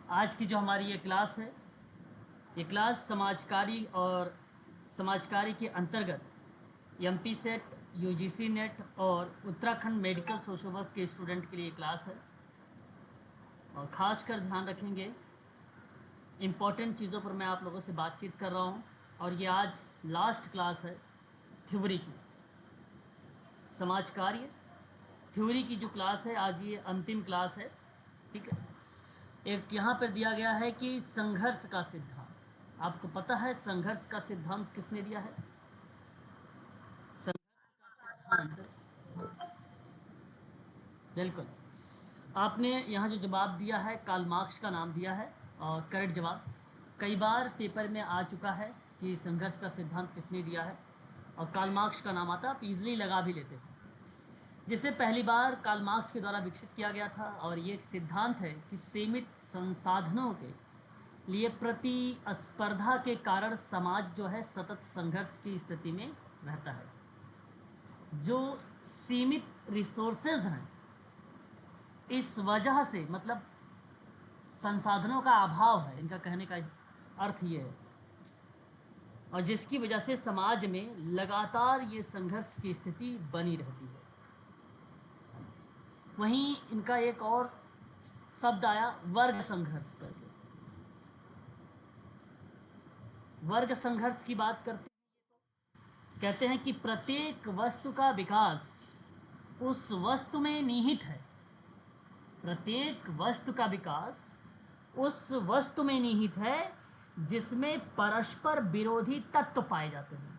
आज की जो हमारी ये क्लास है, ये क्लास समाजकारी के अंतर्गत एमपी सेट, यूजीसी नेट और उत्तराखंड मेडिकल सोशल वर्क के स्टूडेंट के लिए क्लास है। और ख़ासकर ध्यान रखेंगे, इम्पॉर्टेंट चीज़ों पर मैं आप लोगों से बातचीत कर रहा हूँ। और ये आज लास्ट क्लास है थ्योरी की, समाज कार्य थ्योरी की जो क्लास है, आज ये अंतिम क्लास है। ठीक है। एक यहाँ पर दिया गया है कि संघर्ष का सिद्धांत। आपको पता है संघर्ष का सिद्धांत किसने दिया है? सिद्धांत, बिल्कुल। आपने यहाँ जो जवाब दिया है, कार्ल मार्क्स का नाम दिया है और करेक्ट जवाब। कई बार पेपर में आ चुका है कि संघर्ष का सिद्धांत किसने दिया है, और कार्ल मार्क्स का नाम आता, आप इजीली लगा भी लेते हैं। जिसे पहली बार कार्ल मार्क्स के द्वारा विकसित किया गया था, और ये एक सिद्धांत है कि सीमित संसाधनों के लिए प्रतिस्पर्धा के कारण समाज जो है सतत संघर्ष की स्थिति में रहता है। जो सीमित रिसोर्सेज हैं, इस वजह से, मतलब संसाधनों का अभाव है, इनका कहने का अर्थ ये है, और जिसकी वजह से समाज में लगातार ये संघर्ष की स्थिति बनी रहती है। वहीं इनका एक और शब्द आया, वर्ग संघर्ष करके। वर्ग संघर्ष की बात करते हैं, कहते हैं कि प्रत्येक वस्तु का विकास उस वस्तु में निहित है। प्रत्येक वस्तु का विकास उस वस्तु में निहित है जिसमें परस्पर विरोधी तत्व पाए जाते हैं,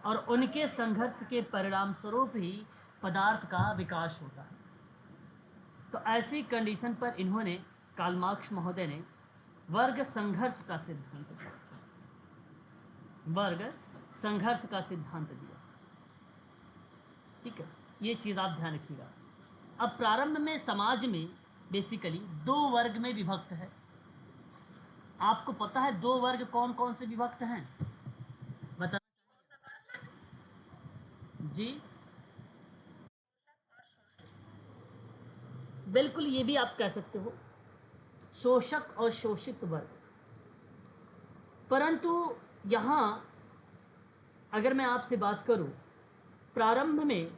और उनके संघर्ष के परिणाम स्वरूप ही पदार्थ का विकास होता है। तो ऐसी कंडीशन पर इन्होंने, कार्ल मार्क्स महोदय ने, वर्ग संघर्ष का सिद्धांत दिया। वर्ग संघर्ष का सिद्धांत दिया। ठीक है, ये चीज़ आप ध्यान रखिएगा। अब प्रारंभ में समाज में बेसिकली दो वर्ग में विभक्त है। आपको पता है दो वर्ग कौन कौन से विभक्त हैं? बता जी, बिल्कुल, ये भी आप कह सकते हो, शोषक और शोषित वर्ग। परंतु यहाँ अगर मैं आपसे बात करूं, प्रारंभ में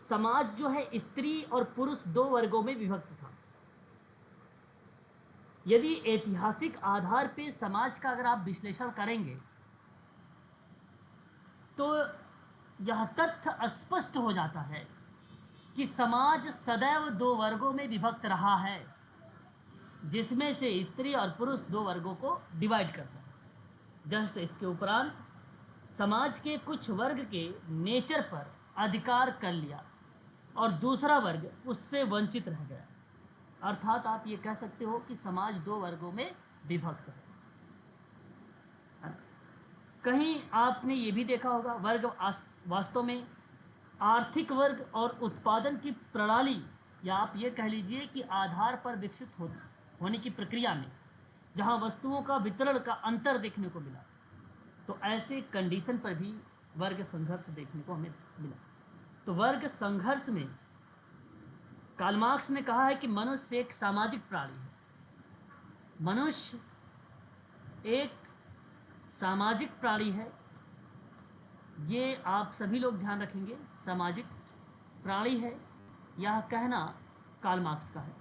समाज जो है स्त्री और पुरुष दो वर्गों में विभक्त था। यदि ऐतिहासिक आधार पे समाज का अगर आप विश्लेषण करेंगे तो यह तथ्य स्पष्ट हो जाता है कि समाज सदैव दो वर्गों में विभक्त रहा है, जिसमें से स्त्री और पुरुष दो वर्गों को डिवाइड करता है। जस्ट इसके उपरांत समाज के कुछ वर्ग के नेचर पर अधिकार कर लिया और दूसरा वर्ग उससे वंचित रह गया। अर्थात आप ये कह सकते हो कि समाज दो वर्गों में विभक्त है। कहीं आपने ये भी देखा होगा, वर्ग वास्तव में आर्थिक वर्ग और उत्पादन की प्रणाली, या आप ये कह लीजिए कि आधार पर विकसित होने की प्रक्रिया में जहाँ वस्तुओं का वितरण का अंतर देखने को मिला, तो ऐसे कंडीशन पर भी वर्ग संघर्ष देखने को हमें मिला। तो वर्ग संघर्ष में कार्ल मार्क्स ने कहा है कि मनुष्य एक सामाजिक प्राणी है। मनुष्य एक सामाजिक प्राणी है, ये आप सभी लोग ध्यान रखेंगे, सामाजिक प्राणी है, यह कहना कार्ल मार्क्स का है।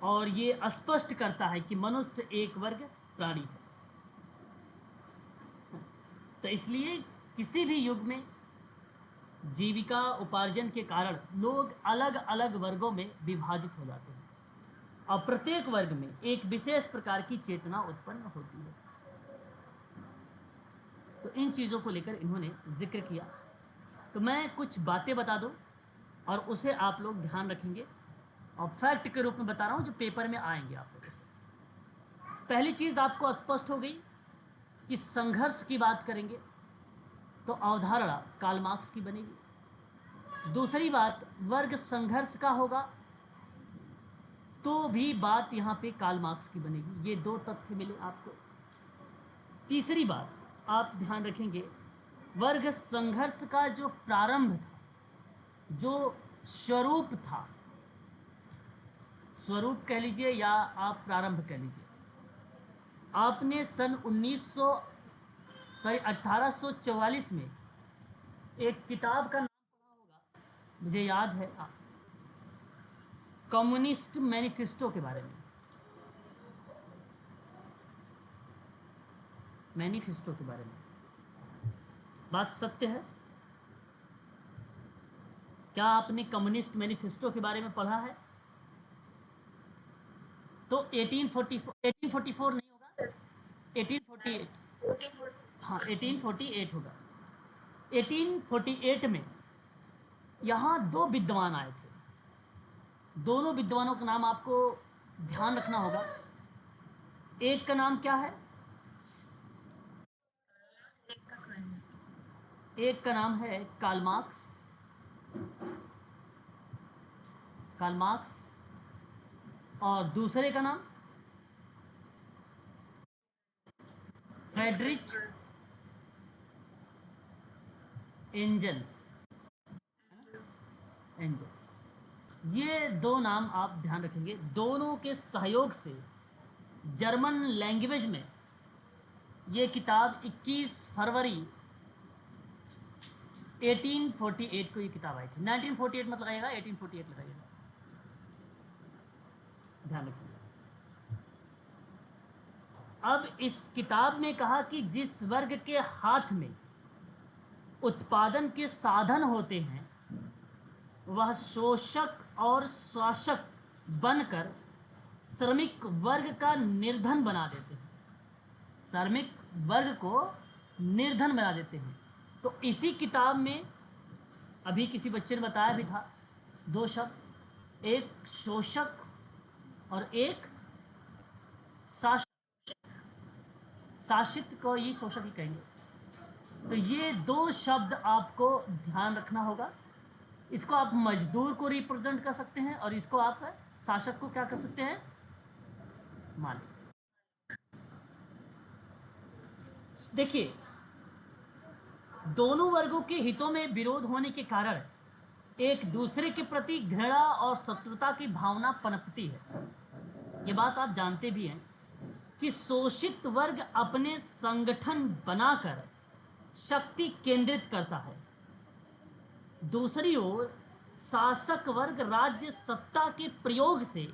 और ये स्पष्ट करता है कि मनुष्य एक वर्ग प्राणी है। तो इसलिए किसी भी युग में जीविका उपार्जन के कारण लोग अलग अलग वर्गों में विभाजित हो जाते हैं, और प्रत्येक वर्ग में एक विशेष प्रकार की चेतना उत्पन्न होती है। तो इन चीज़ों को लेकर इन्होंने जिक्र किया। तो मैं कुछ बातें बता दूं और उसे आप लोग ध्यान रखेंगे, और फैक्ट के रूप में बता रहा हूं जो पेपर में आएंगे आप लोगों से। पहली चीज़ आपको स्पष्ट हो गई कि संघर्ष की बात करेंगे तो अवधारणा कार्ल मार्क्स की बनेगी। दूसरी बात, वर्ग संघर्ष का होगा तो भी बात यहाँ पे कार्ल मार्क्स की बनेगी। ये दो तथ्य मिले आपको। तीसरी बात आप ध्यान रखेंगे, वर्ग संघर्ष का जो प्रारंभ था, जो स्वरूप था, स्वरूप कह लीजिए या आप प्रारंभ कह लीजिए। आपने सन 1844 में एक किताब का नाम पढ़ा होगा, मुझे याद है, कम्युनिस्ट मैनिफेस्टो के बारे में। मैनिफेस्टो के बारे में बात सत्य है। क्या आपने कम्युनिस्ट मैनिफेस्टो के बारे में पढ़ा है? तो 1844 नहीं होगा, 1848। हाँ 1848 होगा। 1848 में यहाँ दो विद्वान आए थे। दोनों विद्वानों का नाम आपको ध्यान रखना होगा। एक का नाम क्या है? एक का नाम है कार्ल मार्क्स। Karl Marx. और दूसरे का नाम फ्रेडरिच एंजल्स। एंजल्स, ये दो नाम आप ध्यान रखेंगे। दोनों के सहयोग से जर्मन लैंग्वेज में ये किताब 21 फरवरी 1848 को ये किताब आई थी। 1948 मत लगाइएगा, 1848 लगाइएगा, ध्यान रखिएगा। अब इस किताब में कहा कि जिस वर्ग के हाथ में उत्पादन के साधन होते हैं वह शोषक और शासक बनकर श्रमिक वर्ग का निर्धन बना देते हैं। श्रमिक वर्ग को निर्धन बना देते हैं। तो इसी किताब में अभी किसी बच्चे ने बताया भी था, दो शब्द, एक शोषक और एक शासक। शासित को ये शोषक ही कहेंगे। तो ये दो शब्द आपको ध्यान रखना होगा। इसको आप मजदूर को रिप्रेजेंट कर सकते हैं और इसको आप शासक को क्या कर सकते हैं? मालिक। देखिए, दोनों वर्गों के हितों में विरोध होने के कारण एक दूसरे के प्रति घृणा और शत्रुता की भावना पनपती है। ये बात आप जानते भी हैं कि शोषित वर्ग अपने संगठन बनाकर शक्ति केंद्रित करता है। दूसरी ओर शासक वर्ग राज्य सत्ता के प्रयोग से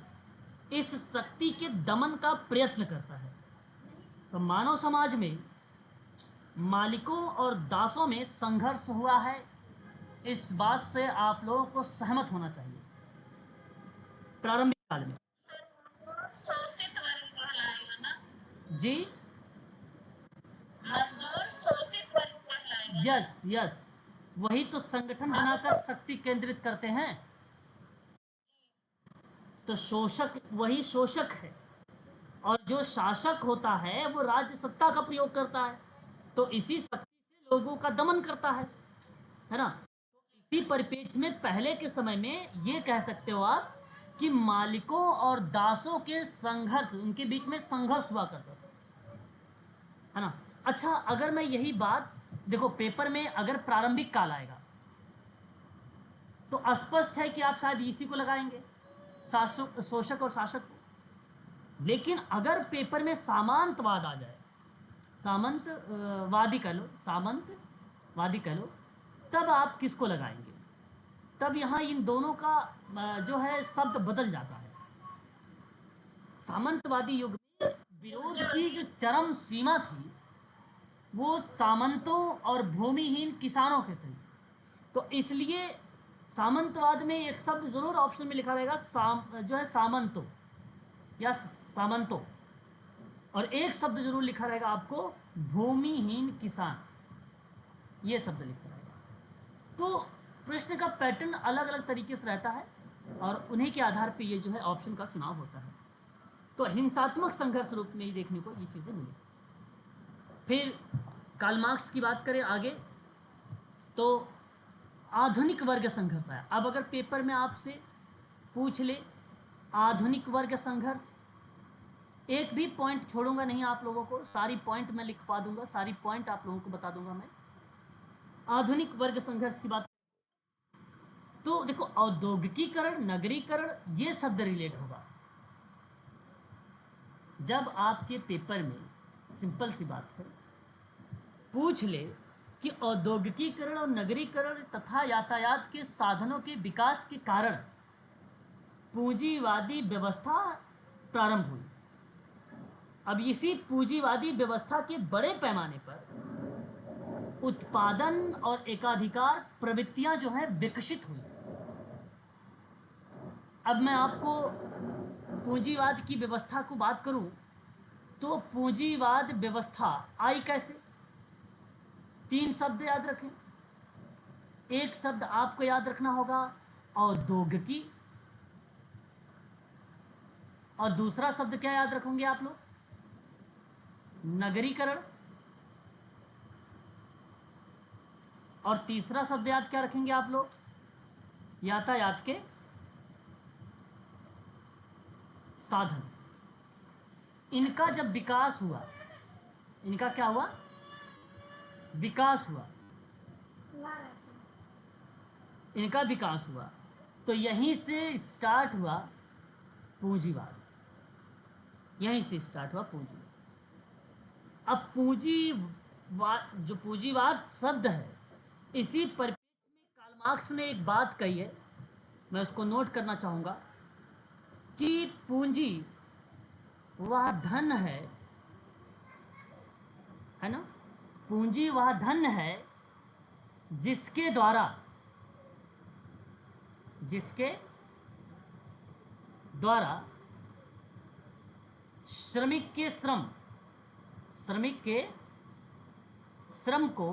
इस शक्ति के दमन का प्रयत्न करता है। तो मानव समाज में मालिकों और दासों में संघर्ष हुआ है, इस बात से आप लोगों को सहमत होना चाहिए। प्रारंभिक काल में शोषित वर्ग कहलाएगा ना जी, मजदूर शोषित वर्ग कहलाएगा। यस यस, वही तो संगठन बनाकर शक्ति केंद्रित करते हैं। तो शोषक वही शोषक है और जो शासक होता है वो राज्य सत्ता का प्रयोग करता है, तो इसी शक्ति से लोगों का दमन करता है ना। तो इसी परिप्रेक्ष्य में पहले के समय में ये कह सकते हो आप कि मालिकों और दासों के संघर्ष, उनके बीच में संघर्ष हुआ करता था, है ना। अच्छा, अगर मैं यही बात देखो, पेपर में अगर प्रारंभिक काल आएगा तो स्पष्ट है कि आप शायद इसी को लगाएंगे, शासक, शोषक और शासक को। लेकिन अगर पेपर में सामंतवाद आ जाए, सामंतवादी कह लो, सामंतवादी कह लो, तब आप किसको लगाएंगे? तब यहाँ इन दोनों का जो है शब्द बदल जाता है। सामंतवादी युग में विरोध की जो चरम सीमा थी वो सामंतों और भूमिहीन किसानों के थे। तो इसलिए सामंतवाद में एक शब्द जरूर ऑप्शन में लिखा रहेगा, जो है सामंतों या सामंतों, और एक शब्द जरूर लिखा रहेगा आपको भूमिहीन किसान, ये शब्द लिखा रहेगा। तो प्रश्न का पैटर्न अलग अलग तरीके से रहता है और उन्हीं के आधार पर ये जो है ऑप्शन का चुनाव होता है। तो हिंसात्मक संघर्ष रूप में ही देखने को ये चीज़ें मिली। फिर कार्ल मार्क्स की बात करें आगे, तो आधुनिक वर्ग संघर्ष आया। अब अगर पेपर में आपसे पूछ ले आधुनिक वर्ग संघर्ष, एक भी पॉइंट छोड़ूंगा नहीं आप लोगों को, सारी पॉइंट मैं लिखवा दूंगा, सारी पॉइंट आप लोगों को बता दूंगा मैं। आधुनिक वर्ग संघर्ष की बात तो देखो औद्योगिकीकरण, नगरीकरण, ये शब्द रिलेट होगा जब आपके पेपर में सिंपल सी बात है पूछ ले कि औद्योगिकीकरण और नगरीकरण तथा यातायात के साधनों के विकास के कारण पूंजीवादी व्यवस्था प्रारंभ हुई। अब इसी पूंजीवादी व्यवस्था के बड़े पैमाने पर उत्पादन और एकाधिकार प्रवृत्तियां जो है विकसित हुई। अब मैं आपको पूंजीवाद की व्यवस्था को बात करूं तो पूंजीवाद व्यवस्था आई कैसे? 3 शब्द याद रखें। एक शब्द आपको याद रखना होगा औद्योगिकी, और दूसरा शब्द क्या याद रखेंगे आप लोग? नगरीकरण, और तीसरा शब्द याद क्या रखेंगे आप लोग? यातायात के साधन। इनका जब विकास हुआ, इनका क्या हुआ? विकास हुआ। इनका विकास हुआ तो यहीं से स्टार्ट हुआ पूंजीवाद, यहीं से स्टार्ट हुआ पूंजीवाद। अब पूंजीवाद, जो पूंजीवाद शब्द है, इसी परिप्रेक्ष्य में कार्ल मार्क्स ने एक बात कही है, मैं उसको नोट करना चाहूँगा कि पूंजी वह धन है ना? पूंजी वह धन है जिसके द्वारा श्रमिक के श्रम को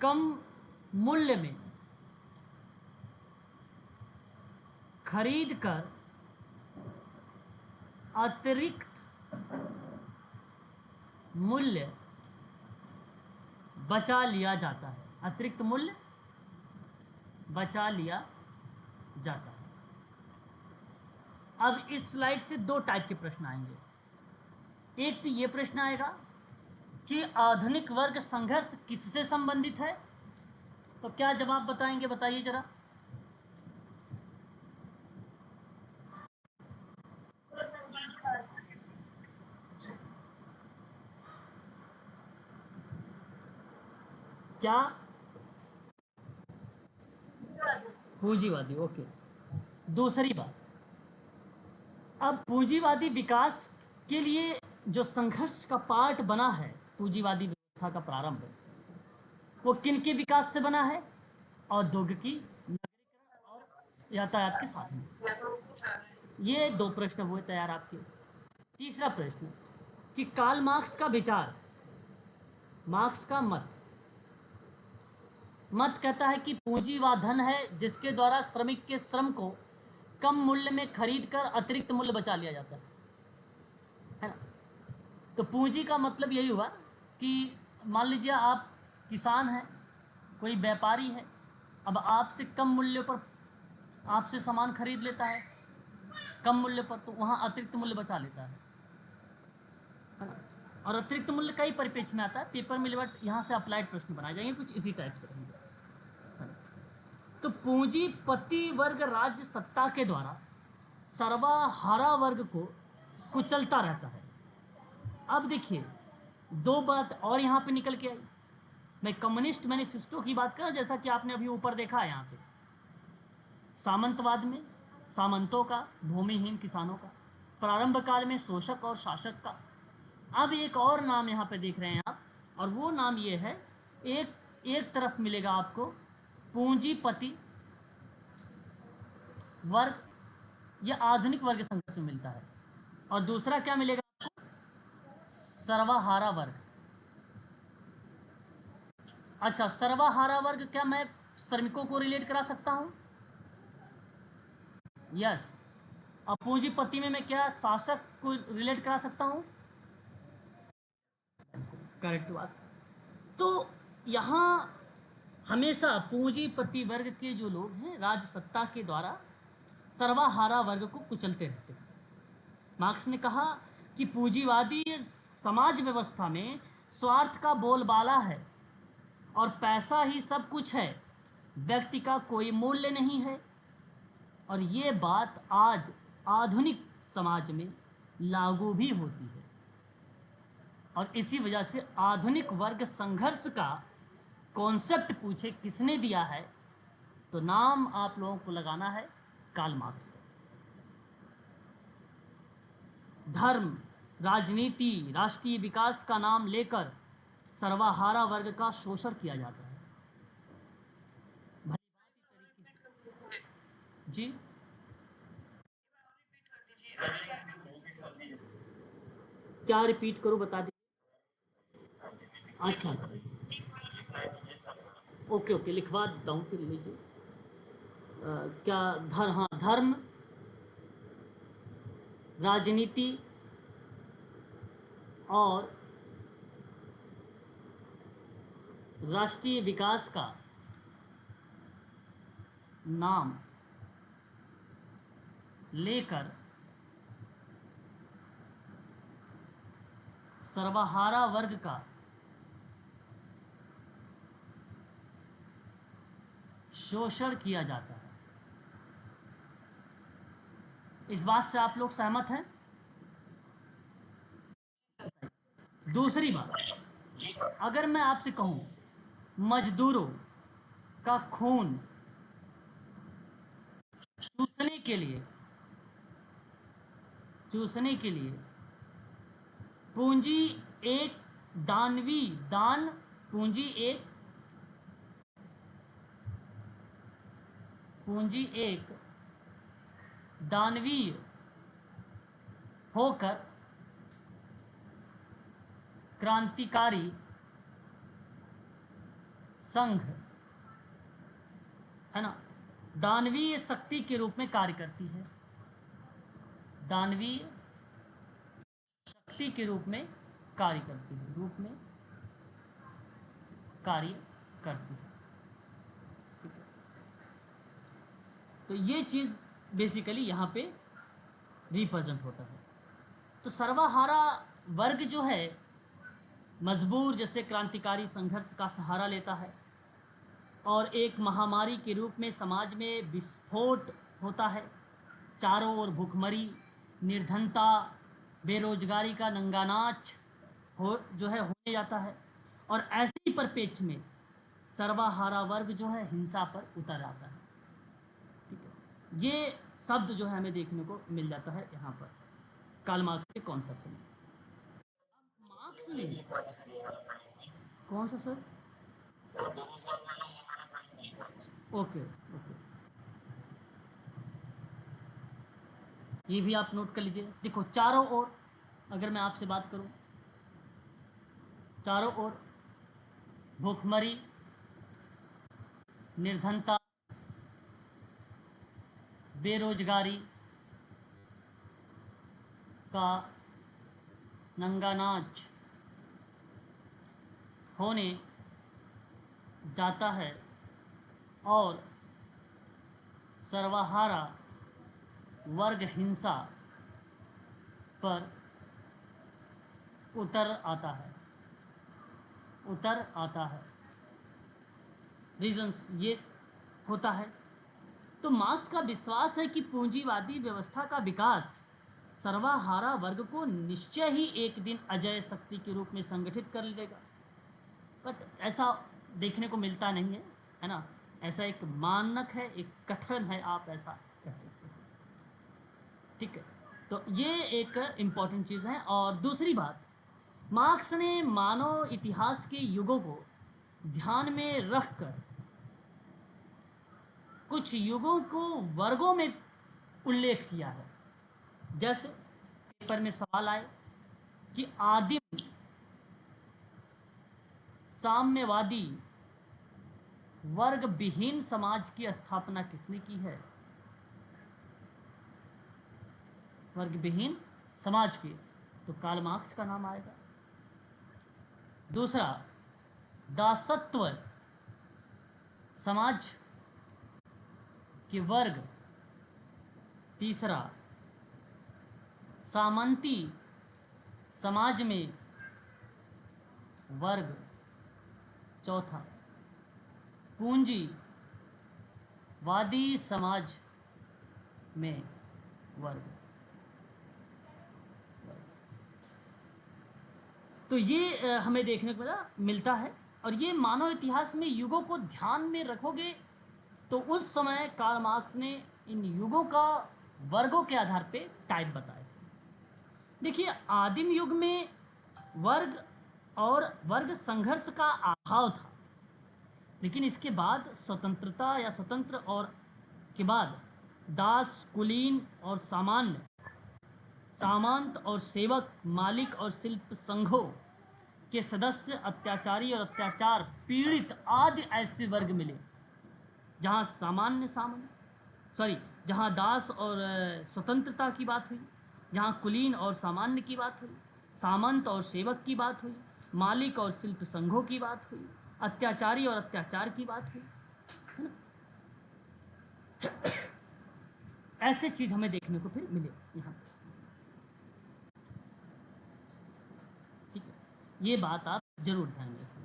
कम मूल्य में खरीद कर अतिरिक्त मूल्य बचा लिया जाता है। अतिरिक्त मूल्य बचा लिया जाता है। अब इस स्लाइड से 2 टाइप के प्रश्न आएंगे। एक तो ये प्रश्न आएगा कि आधुनिक वर्ग संघर्ष किससे संबंधित है? तो क्या जवाब बताएंगे, बताइए जरा। क्या? पूंजीवादी। ओके। दूसरी बात, अब पूंजीवादी विकास के लिए जो संघर्ष का पार्ट बना है पूंजीवादी व्यवस्था का प्रारंभ, वो किन के विकास से बना है? औद्योगिकी, नगरीकरण और यातायात के साधन। ये 2 प्रश्न हुए तैयार आपके। तीसरा प्रश्न कि कार्ल मार्क्स का विचार, मार्क्स का मत कहता है कि पूंजी वह धन है जिसके द्वारा श्रमिक के श्रम को कम मूल्य में खरीद कर अतिरिक्त मूल्य बचा लिया जाता है ना? तो पूंजी का मतलब यही हुआ कि मान लीजिए आप किसान हैं, कोई व्यापारी है, अब आपसे कम मूल्य पर आपसे सामान खरीद लेता है कम मूल्य पर, तो वहाँ अतिरिक्त मूल्य बचा लेता है ना? और अतिरिक्त मूल्य कई परिप्रेक्ष्य में आता है, पेपर में, बट यहाँ से अप्लाइड प्रश्न बनाए जाएंगे कुछ इसी टाइप से रहेंगे। तो पूंजीपति वर्ग राज्य सत्ता के द्वारा सर्वहारा वर्ग को कुचलता रहता है। अब देखिए 2 बात और यहाँ पे निकल के आई। मैं कम्युनिस्ट मैनिफेस्टो की बात करूँ, जैसा कि आपने अभी ऊपर देखा है यहाँ पे, सामंतवाद में सामंतों का, भूमिहीन किसानों का, प्रारंभ काल में शोषक और शासक का। अब एक और नाम यहाँ पे देख रहे हैं आप, और वो नाम ये है, एक तरफ मिलेगा आपको पूंजीपति वर्ग, यह आधुनिक वर्ग संघर्ष में मिलता है, और दूसरा क्या मिलेगा आपको? सर्वहारा वर्ग। अच्छा, सर्वहारा वर्ग क्या मैं श्रमिकों को रिलेट करा सकता हूं? यस। अब पूंजीपति में मैं क्या शासक को रिलेट करा सकता हूं? करेक्ट बात। तो यहाँ हमेशा पूंजीपति वर्ग के जो लोग हैं राज सत्ता के द्वारा सर्वहारा वर्ग को कुचलते रहते हैं। मार्क्स ने कहा कि पूंजीवादी समाज व्यवस्था में स्वार्थ का बोलबाला है और पैसा ही सब कुछ है, व्यक्ति का कोई मूल्य नहीं है। और ये बात आज आधुनिक समाज में लागू भी होती है। और इसी वजह से आधुनिक वर्ग संघर्ष का कॉन्सेप्ट पूछे किसने दिया है, तो नाम आप लोगों को लगाना है कार्ल मार्क्स का। धर्म, राजनीति, राष्ट्रीय विकास का नाम लेकर सर्वहारा वर्ग का शोषण किया जाता है। भलीभांति तरीके से जी, क्या रिपीट करूं, बता दीजिए। अच्छा अच्छा, ओके ओके, लिखवा देता हूँ, फिर लीजिए। क्या हाँ, धर्म, राजनीति और राष्ट्रीय विकास का नाम लेकर सर्वहारा वर्ग का शोषण किया जाता है। इस बात से आप लोग सहमत हैं? दूसरी बात, अगर मैं आपसे कहूं मजदूरों का खून चूसने के लिए पूंजी एक दानवी दान पूंजी एक दानवीय होकर क्रांतिकारी संघ, है ना, दानवीय शक्ति के रूप में कार्य करती है। दानवीय शक्ति के रूप में कार्य करती है, कार्य करती है। ठीक है, तो ये चीज़ बेसिकली यहाँ पे रिप्रेजेंट होता है। तो सर्वहारा वर्ग जो है मजबूर जैसे क्रांतिकारी संघर्ष का सहारा लेता है और एक महामारी के रूप में समाज में विस्फोट होता है। चारों ओर भूखमरी, निर्धनता, बेरोजगारी का नंगा नाच होने जाता है। और ऐसे ही परिप्रेक्ष्य में सर्वहारा वर्ग जो है हिंसा पर उतर आता है। ठीक है, ये शब्द जो है हमें देखने को मिल जाता है यहाँ पर कार्ल मार्क्स के कॉन्सेप्ट में। मार्क्स ने कौन सा सर? ओके ओके, ये भी आप नोट कर लीजिए। देखो, चारों ओर अगर मैं आपसे बात करूं, चारों ओर भूखमरी, निर्धनता, बेरोजगारी का नंगा नाच होने जाता है और सर्वहारा वर्ग हिंसा पर उतर आता है। रीजंस ये होता है। तो मार्क्स का विश्वास है कि पूंजीवादी व्यवस्था का विकास सर्वहारा वर्ग को निश्चय ही एक दिन अजय शक्ति के रूप में संगठित कर लेगा। बट ऐसा देखने को मिलता नहीं है ना। ऐसा एक मानक है, एक कथन है, आप ऐसा कह सकते हैं। ठीक है, तो ये एक इम्पॉर्टेंट चीज़ है। और दूसरी बात, मार्क्स ने मानव इतिहास के युगों को ध्यान में रखकर कुछ युगों को वर्गों में उल्लेख किया है। जैसे पेपर में सवाल आए कि आदिम साम्यवादी वर्ग विहीन समाज की स्थापना किसने की है? वर्ग विहीन समाज की, तो कार्ल मार्क्स का नाम आएगा। दूसरा, दासत्व समाज के वर्ग। तीसरा, सामंती समाज में वर्ग। चौथा, पूंजी वादी समाज में वर्ग। तो ये हमें देखने को मिलता है। और ये मानव इतिहास में युगों को ध्यान में रखोगे तो उस समय कार्ल मार्क्स ने इन युगों का वर्गों के आधार पे टाइप बताए थे। देखिए, आदिम युग में वर्ग और वर्ग संघर्ष का अभाव था, लेकिन इसके बाद स्वतंत्रता या स्वतंत्र और के बाद दास, कुलीन और सामंत और सेवक, मालिक और शिल्प संघों के सदस्य, अत्याचारी और अत्याचार पीड़ित आदि ऐसे वर्ग मिले जहाँ जहाँ दास और स्वतंत्रता की बात हुई, जहाँ कुलीन और सामान्य की बात हुई, सामंत और सेवक की बात हुई, मालिक और शिल्प संघों की बात हुई, अत्याचारी और अत्याचार की बात हुई, है ना। ऐसे चीज हमें देखने को फिर मिले यहाँ पे। ठीक है, ये बात आप जरूर ध्यान में रखेंगे।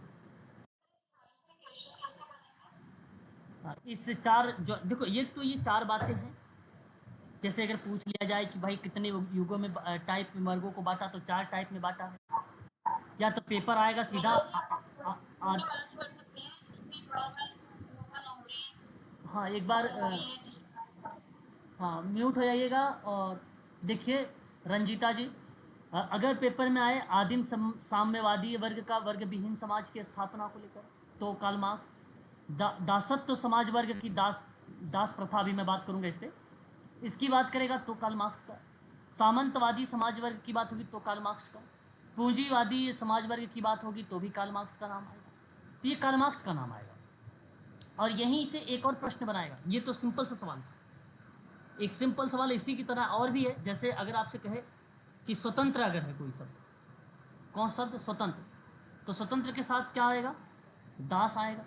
हाँ, इससे चार जो देखो, ये चार बातें हैं। जैसे अगर पूछ लिया जाए कि भाई कितने युगों में टाइप वर्गों को बांटा, तो चार टाइप में बांटा है। या तो पेपर आएगा सीधा आ, हाँ एक बार हाँ म्यूट हो जाइएगा। और देखिए रंजीता जी, अगर पेपर में आए आदिम साम्यवादी वर्ग का वर्ग विहीन समाज की स्थापना को लेकर, तो कार्ल मार्क्स। दासत्व समाज वर्ग की दास प्रथा, अभी मैं बात करूंगा इस पे, इसकी बात करेगा तो कार्ल मार्क्स का। सामंतवादी समाज वर्ग की बात होगी तो कार्ल मार्क्स का। पूंजीवादी समाज वर्ग की बात होगी तो भी कार्ल मार्क्स का नाम आएगा। तो ये कार्ल मार्क्स का नाम आएगा। और यहीं से एक और प्रश्न बनाएगा। ये तो सिंपल सा सवाल था। एक सिंपल सवाल इसी की तरह और भी है। जैसे अगर आपसे कहे कि स्वतंत्र अगर है कोई शब्द, कौन शब्द स्वतंत्र, तो स्वतंत्र के साथ क्या आएगा? दास आएगा,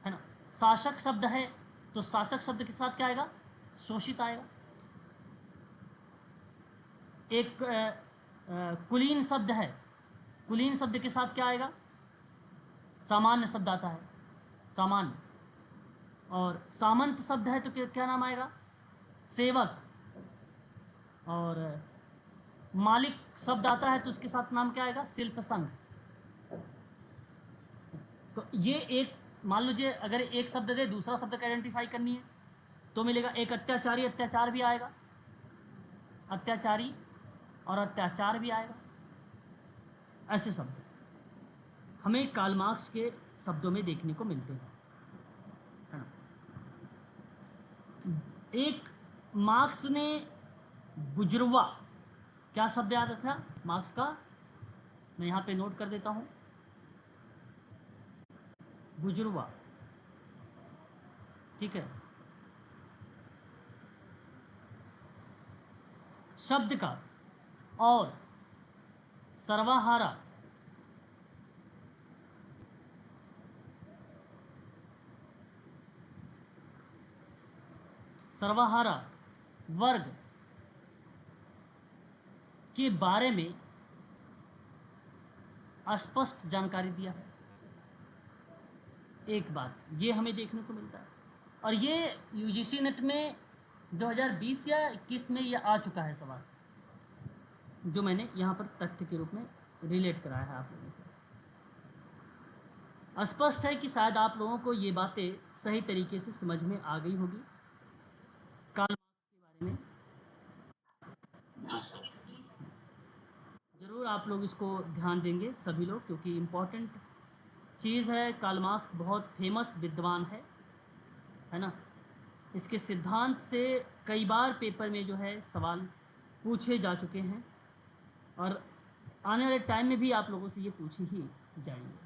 है ना। शासक शब्द है तो शासक शब्द के साथ क्या आएगा? शोषित आएगा। एक कुलीन शब्द है, कुलीन शब्द के साथ क्या आएगा? सामान्य शब्द आता है, सामान्य। और सामंत शब्द है तो क्या नाम आएगा? सेवक। और मालिक शब्द आता है तो उसके साथ नाम क्या आएगा? शिल्प संघ। तो ये एक, मान लीजिए अगर एक शब्द दे, दूसरा शब्द का आइडेंटिफाई करनी है तो मिलेगा। एक अत्याचारी, अत्याचार भी आएगा, अत्याचारी और अत्याचार भी आएगा। ऐसे शब्द हमें कार्ल मार्क्स के शब्दों में देखने को मिलते हैं, है ना। एक मार्क्स ने बुजुर्वा, क्या शब्द याद रखना मार्क्स का, मैं यहाँ पे नोट कर देता हूँ। बुजुर्वा, ठीक है। शब्द का और सर्वहारा, सर्वहारा वर्ग के बारे में स्पष्ट जानकारी दिया है। एक बात ये हमें देखने को मिलता है। और ये यूजीसी नेट में 2020 या 21 में ये आ चुका है सवाल, जो मैंने यहाँ पर तथ्य के रूप में रिलेट कराया है आप लोगों को। स्पष्ट है कि शायद आप लोगों को ये बातें सही तरीके से समझ में आ गई होगी कार्ल मार्क्स के बारे में। ज़रूर आप लोग इसको ध्यान देंगे सभी लोग, क्योंकि इम्पोर्टेंट चीज़ है। कार्ल मार्क्स बहुत फेमस विद्वान है ना। इसके सिद्धांत से कई बार पेपर में जो है सवाल पूछे जा चुके हैं, और आने वाले टाइम में भी आप लोगों से ये पूछे ही जाएंगे।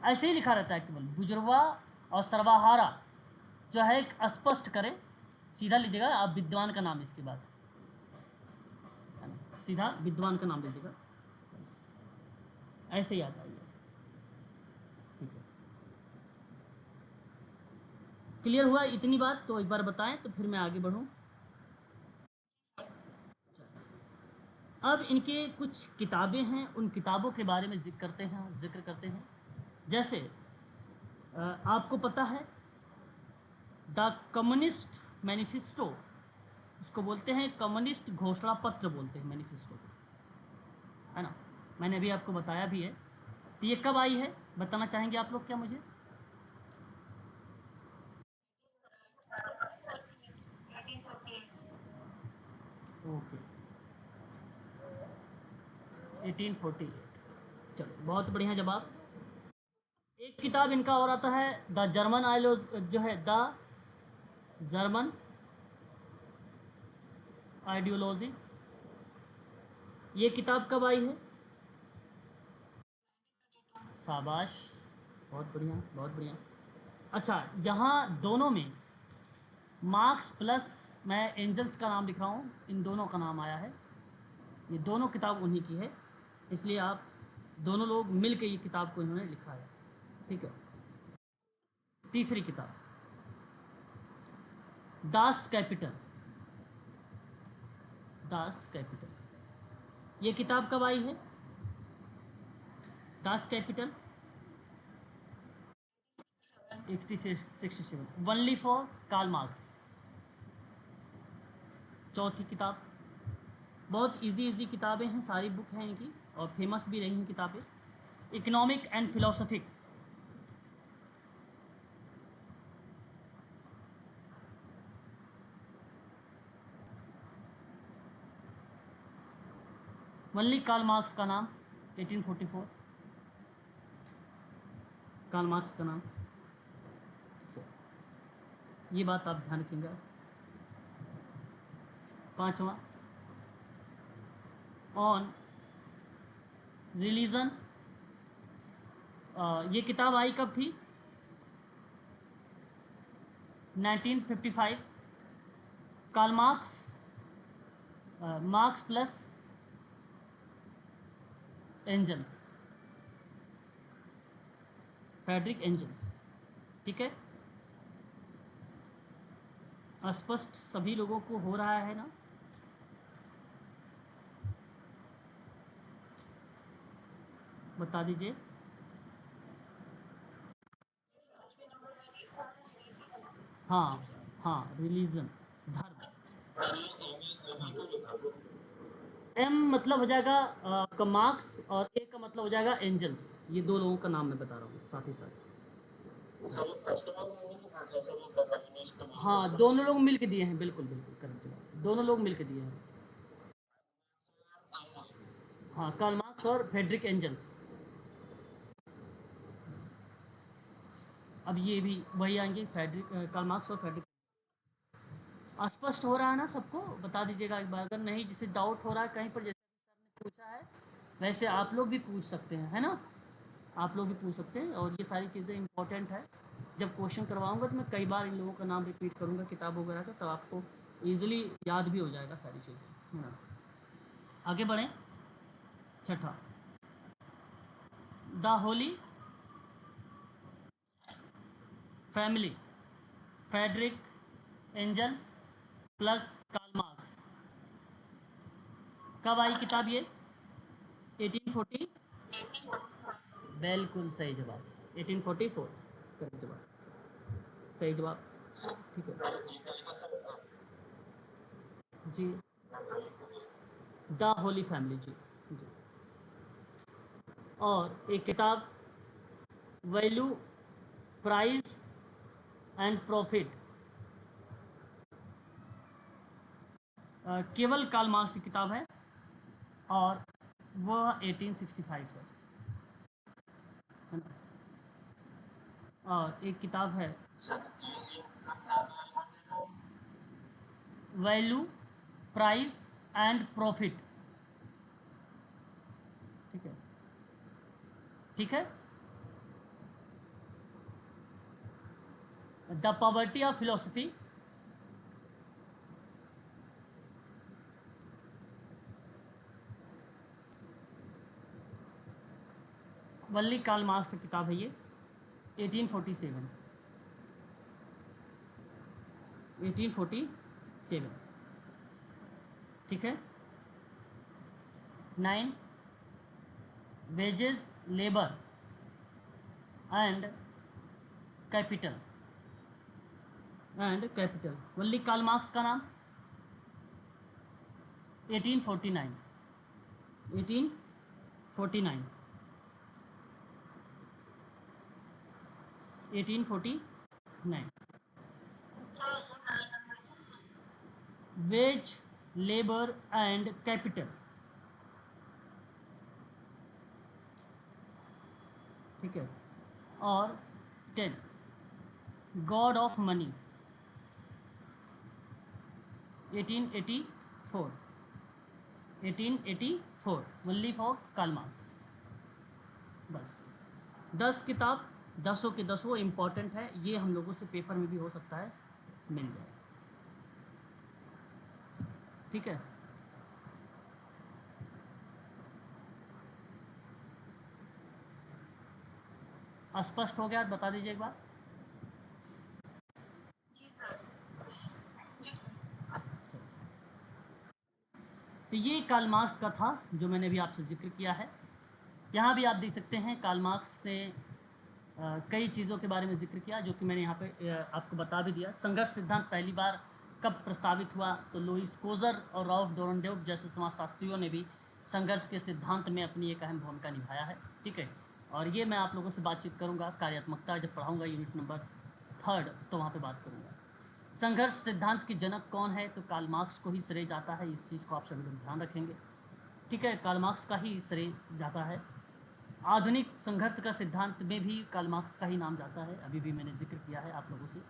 ऐसे ही लिखा रहता है केवल बुजुर्वा और सर्वाहारा जो है एक स्पष्ट करें, सीधा लिख देगा आप विद्वान का नाम इसके बाद, है ना, सीधा विद्वान का नाम लिख देगा, ऐसे ही आता है ये। ठीक है, क्लियर हुआ इतनी बात? तो एक बार बताएं तो फिर मैं आगे बढ़ूं। अब इनके कुछ किताबें हैं, उन किताबों के बारे में जिक्र करते हैं। जैसे आपको पता है द कम्युनिस्ट मैनिफेस्टो, उसको बोलते हैं कम्युनिस्ट घोषणा पत्र बोलते हैं मैनिफेस्टो को, है ना। मैंने अभी आपको बताया भी है। तो ये कब आई है बताना चाहेंगे आप लोग क्या मुझे? ओके, 1848। चलो बहुत बढ़िया जवाब। एक किताब इनका और आता है द जर्मन आइलो, जो है द जर्मन आइडियोलॉजी। ये किताब कब आई है? शाबाश, बहुत बढ़िया बहुत बढ़िया। अच्छा, यहाँ दोनों में मार्क्स प्लस, मैं एंजल्स का नाम लिख रहा हूँ, इन दोनों का नाम आया है। ये दोनों किताब उन्हीं की है, इसलिए आप दोनों लोग मिल के ये किताब को इन्होंने लिखा है। ठीक है। तीसरी किताब दास कैपिटल, दास कैपिटल। ये किताब कब आई है? Das Kapital 1867, only for Karl Marx. चौथी किताब, बहुत इजी इजी किताबें हैं, सारी बुक हैं इनकी और फेमस भी रही हैं किताबें। Economic and philosophic, only Karl Marx का नाम, 1844, कार्ल मार्क्स का नाम। ये बात आप ध्यान रखेंगे। पांचवा, ऑन रिलीजन। ये किताब आई कब थी? 1955। Karl Marx, Marx plus Engels, Friedrich Engels. ठीक है, स्पष्ट सभी लोगों को हो रहा है ना? बता दीजिए। हाँ हाँ, रिलीजन, धर्म। एम मतलब हो जाएगा का मार्क्स, और ए का मतलब हो जाएगा एंजल्स। ये दो लोगों का नाम मैं बता रहा हूँ साथ ही साथ। हाँ, दोनों लोग मिल के दिए हैं, बिल्कुल बिल्कुल करेक्ट जवाब, दोनों लोग मिल के दिए हैं। हाँ, कार्ल मार्क्स और फ्रेडरिक एंजल्स। अब ये भी वही आएंगे, फ्रेडरिक, कार्ल मार्क्स और फ्रेडरिक। स्पष्ट हो रहा है ना सबको? बता दीजिएगा एक बार, अगर नहीं जिसे डाउट हो रहा है कहीं पर, जैसे सर ने पूछा है वैसे आप लोग भी पूछ सकते हैं, है ना। आप लोग भी पूछ सकते हैं, और ये सारी चीज़ें इंपॉर्टेंट है। जब क्वेश्चन करवाऊंगा तो मैं कई बार इन लोगों का नाम रिपीट करूंगा किताब वगैरह का, तब आपको ईजिली याद भी हो जाएगा सारी चीज़ें, है ना। आगे बढ़ें। छठा, the holy family, Friedrich Engels plus Karl Marx. कब आई किताब ये? 1840। बिल्कुल सही जवाब, 1844 करेक्ट जवाब, सही जवाब। ठीक है जी, द होली फैमिली जी, जी। और एक किताब वैल्यू, प्राइस एंड प्रॉफिट, केवल कार्ल मार्क्स की किताब है, और वह 1865 है ना। और एक किताब है वैल्यू, प्राइस एंड प्रॉफिट। ठीक है, ठीक है। The poverty of philosophy, only Karl Marx की किताब है ये, 1847, 1847। ठीक है। 9, wages labour, and capital only Karl Marx का नाम 1849 1849 वेज लेबर एंड कैपिटल, ठीक है। और 10 god of money 1884 only for Karl Marx. बस 10 किताब, 10 के 10 इम्पॉर्टेंट है, ये हम लोगों से पेपर में भी हो सकता है मिल जाए, ठीक है। अस्पष्ट हो गया, बता दीजिए एक बार। तो ये कार्ल मार्क्स का था जो मैंने अभी आपसे जिक्र किया है। यहाँ भी आप देख सकते हैं कार्ल मार्क्स ने कई चीज़ों के बारे में जिक्र किया जो कि मैंने यहाँ पे आपको बता भी दिया। संघर्ष सिद्धांत पहली बार कब प्रस्तावित हुआ, तो लुईस कोजर और रॉल्फ डोरनडेव जैसे समाजशास्त्रियों ने भी संघर्ष के सिद्धांत में अपनी एक अहम भूमिका निभाया है, ठीक है। और ये मैं आप लोगों से बातचीत करूँगा, कार्यात्मकता जब पढ़ाऊँगा यूनिट नंबर 3 तो वहाँ पर बात करूँगा। संघर्ष सिद्धांत के जनक कौन है, तो कार्ल मार्क्स को ही श्रेय जाता है, इस चीज़ को आप सभी लोग ध्यान रखेंगे, ठीक है। कार्ल मार्क्स का ही श्रेय जाता है। आधुनिक संघर्ष का सिद्धांत में भी कार्ल मार्क्स का ही नाम जाता है, अभी भी मैंने जिक्र किया है आप लोगों से,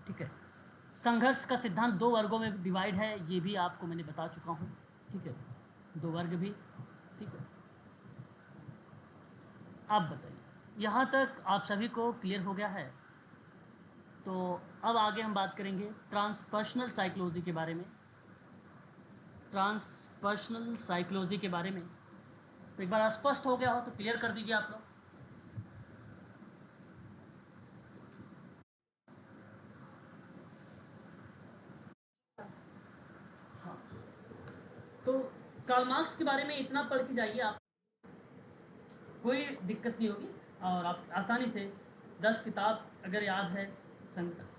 ठीक है। संघर्ष का सिद्धांत 2 वर्गों में डिवाइड है, ये भी आपको मैंने बता चुका हूँ, ठीक है। 2 वर्ग भी, ठीक है। आप बताइए, यहाँ तक आप सभी को क्लियर हो गया है? तो अब आगे हम बात करेंगे ट्रांसपर्सनल साइकोलॉजी के बारे में। ट्रांसपर्सनल साइकोलॉजी के बारे में तो एक बार स्पष्ट हो गया हो तो क्लियर कर दीजिए आप लोग। हाँ, तो कार्ल मार्क्स के बारे में इतना पढ़ के जाइए आप, कोई दिक्कत नहीं होगी और आप आसानी से 10 किताब अगर याद है,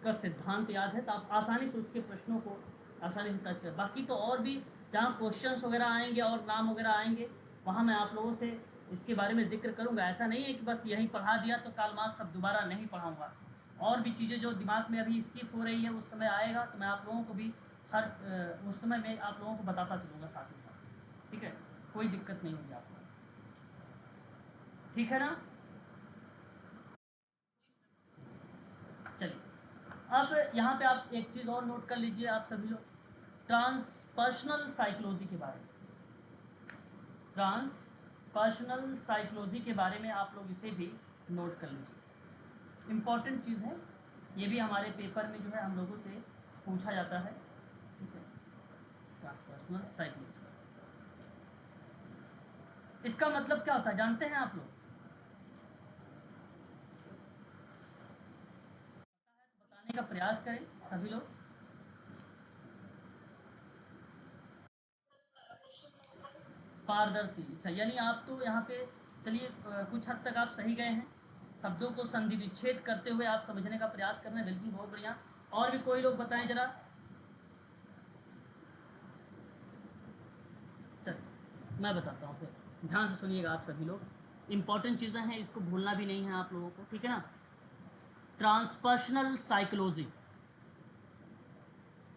का सिद्धांत याद है, तो आप आसानी से उसके प्रश्नों को आसानी से टच कर। बाकी तो और भी जहाँ क्वेश्चंस वगैरह आएंगे और नाम वगैरह आएंगे वहाँ मैं आप लोगों से इसके बारे में जिक्र करूँगा। ऐसा नहीं है कि बस यही पढ़ा दिया तो कार्ल मार्क्स अब दोबारा नहीं पढ़ाऊँगा। और भी चीज़ें जो दिमाग में अभी स्किप हो रही है उस समय आएगा तो मैं आप लोगों को भी उस समय मैं आप लोगों को बताता चलूँगा साथ ही साथ, ठीक है। कोई दिक्कत नहीं होगी आप लोगों को, ठीक है ना। चलिए, अब यहाँ पे आप एक चीज़ और नोट कर लीजिए आप सभी लोग, ट्रांसपर्सनल साइकोलॉजी के बारे में। ट्रांसपर्सनल साइकोलॉजी के बारे में आप लोग इसे भी नोट कर लीजिए, इम्पॉर्टेंट चीज़ है, ये भी हमारे पेपर में जो है हम लोगों से पूछा जाता है, ठीक है। ट्रांसपर्सनल साइकोलॉजी, इसका मतलब क्या होता है जानते हैं आप लोग? बताने का प्रयास करें सभी लोग। पारदर्शी, अच्छा, यानी आप तो यहाँ पे चलिए कुछ हद तक आप सही गए हैं, शब्दों को संधि विच्छेद करते हुए आप समझने का प्रयास कर रहे हैं, बिल्कुल बहुत बढ़िया। और भी कोई लोग बताएं जरा। चलिए मैं बताता हूँ, फिर ध्यान से सुनिएगा आप सभी लोग, इंपॉर्टेंट चीज़ें हैं, इसको भूलना भी नहीं है आप लोगों को, ठीक है ना। ट्रांसपर्सनल साइकोलॉजी,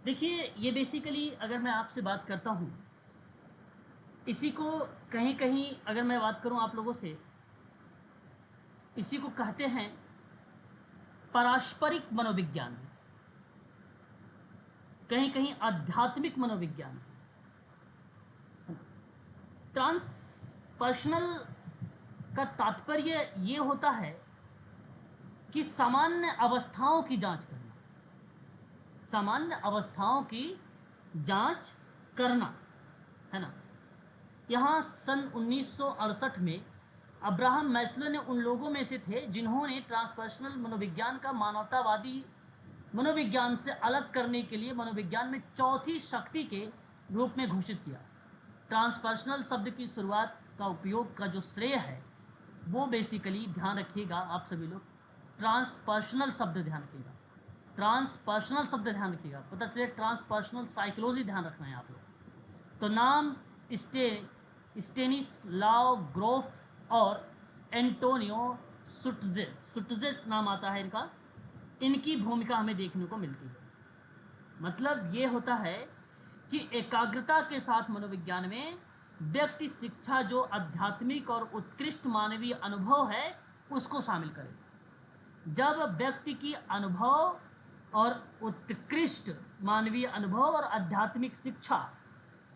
देखिए ये बेसिकली अगर मैं आपसे बात करता हूँ, इसी को कहीं कहीं अगर मैं बात करूँ आप लोगों से, इसी को कहते हैं पारस्परिक मनोविज्ञान, कहीं कहीं आध्यात्मिक मनोविज्ञान। ट्रांसपर्सनल का तात्पर्य ये होता है कि सामान्य अवस्थाओं की जांच करना, सामान्य अवस्थाओं की जांच करना, है ना। यहाँ सन 1968 में अब्राहम मैस्लो ने उन लोगों में से थे जिन्होंने ट्रांसपर्सनल मनोविज्ञान का मानवतावादी मनोविज्ञान से अलग करने के लिए मनोविज्ञान में चौथी शक्ति के रूप में घोषित किया। ट्रांसपर्सनल शब्द की शुरुआत का उपयोग का जो श्रेय है वो बेसिकली ध्यान रखिएगा आप सभी लोग, ट्रांसपर्सनल शब्द ध्यान रखिएगा, ट्रांसपर्सनल शब्द ध्यान रखिएगा, पता चले ट्रांसपर्सनल साइकोलॉजी ध्यान रखना है आप लोग। तो नाम स्टेनिस्लाव ग्रोफ और एंटोनियो सुटजे, सुटजे नाम आता है इनका, इनकी भूमिका हमें देखने को मिलती है। मतलब ये होता है कि एकाग्रता के साथ मनोविज्ञान में व्यक्ति शिक्षा जो आध्यात्मिक और उत्कृष्ट मानवीय अनुभव है उसको शामिल करे। जब व्यक्ति की अनुभव और उत्कृष्ट मानवीय अनुभव और आध्यात्मिक शिक्षा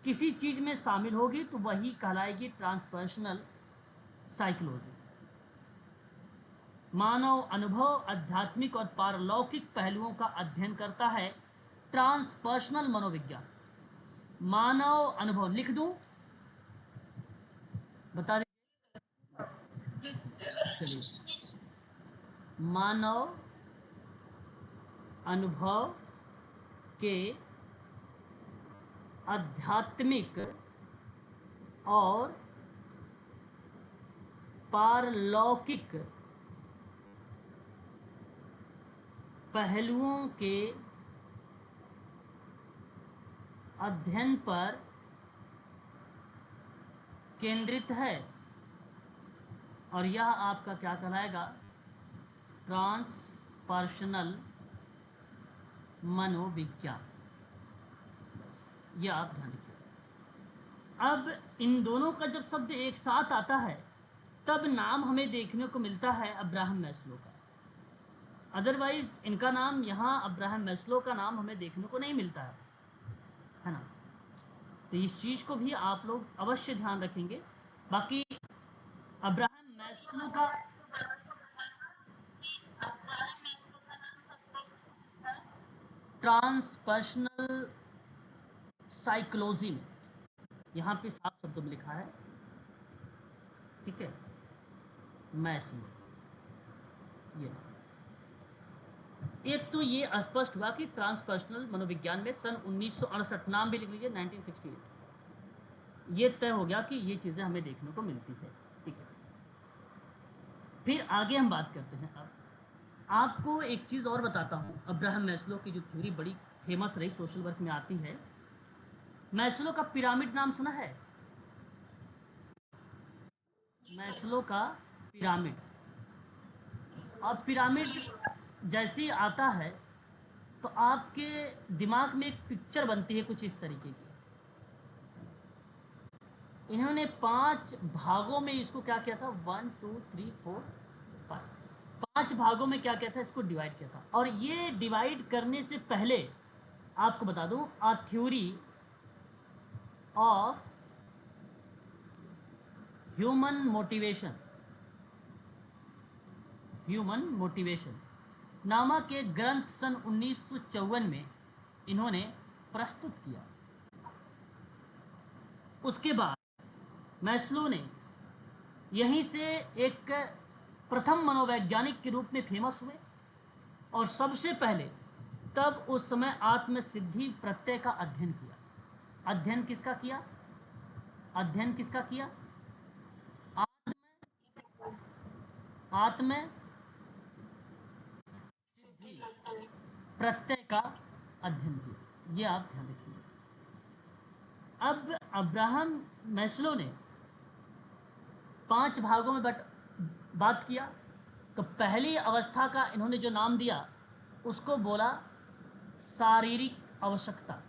किसी चीज़ में शामिल होगी तो वही कहलाएगी ट्रांसपर्सनल साइकोलॉजी। मानव अनुभव, आध्यात्मिक और पारलौकिक पहलुओं का अध्ययन करता है ट्रांसपर्सनल मनोविज्ञान। मानव अनुभव लिख दूं, बता दीजिए। चलिए, मानव अनुभव के आध्यात्मिक और पारलौकिक पहलुओं के अध्ययन पर केंद्रित है और यह आपका क्या कहलाएगा, ट्रांसपर्सनल मनोविज्ञान। बस यह आप ध्यान रखिए। अब इन दोनों का जब शब्द एक साथ आता है तब नाम हमें देखने को मिलता है अब्राहम मैस्लो का। अदरवाइज इनका नाम यहाँ अब्राहम मैस्लो का नाम हमें देखने को नहीं मिलता है ना। तो इस चीज़ को भी आप लोग अवश्य ध्यान रखेंगे। बाकी अब्राहम मैस्लो का ट्रांसपर्सनल साइकोलॉजी में यहाँ पे साफ शब्दों में लिखा है, ठीक है, मैस्लो। ये एक तो ये स्पष्ट हुआ कि ट्रांसपर्सनल मनोविज्ञान में सन 1968, नाम भी लिख लीजिए 1968, ये तय हो गया कि ये चीज़ें हमें देखने को मिलती है, ठीक है। फिर आगे हम बात करते हैं। अब आपको एक चीज़ और बताता हूँ, अब्राहम मैस्लो की जो थ्योरी बड़ी फेमस रही, सोशल वर्क में आती है। मैस्लो का पिरामिड नाम सुना है? मैस्लो का पिरामिड। अब पिरामिड जैसे ही आता है तो आपके दिमाग में एक पिक्चर बनती है कुछ इस तरीके की। इन्होंने 5 भागों में इसको क्या किया था, 1 2 3 4 5, 5 भागों में क्या किया था, इसको डिवाइड किया था। और ये डिवाइड करने से पहले आपको बता दूं, a theory of human motivation, human motivation नामक एक ग्रंथ सन 1954 में इन्होंने प्रस्तुत किया। उसके बाद मैस्लो ने यहीं से एक प्रथम मनोवैज्ञानिक के रूप में फेमस हुए और सबसे पहले तब उस समय आत्मसिद्धि प्रत्यय का अध्ययन किया। अध्ययन किसका किया? अध्ययन किसका किया? आत्म सिद्धि प्रत्यय का अध्ययन किया। ये आप ध्यान रखिए। अब अब्राहम मैस्लो ने 5 भागों में बात किया। तो पहली अवस्था का इन्होंने जो नाम दिया उसको बोला शारीरिक आवश्यकता।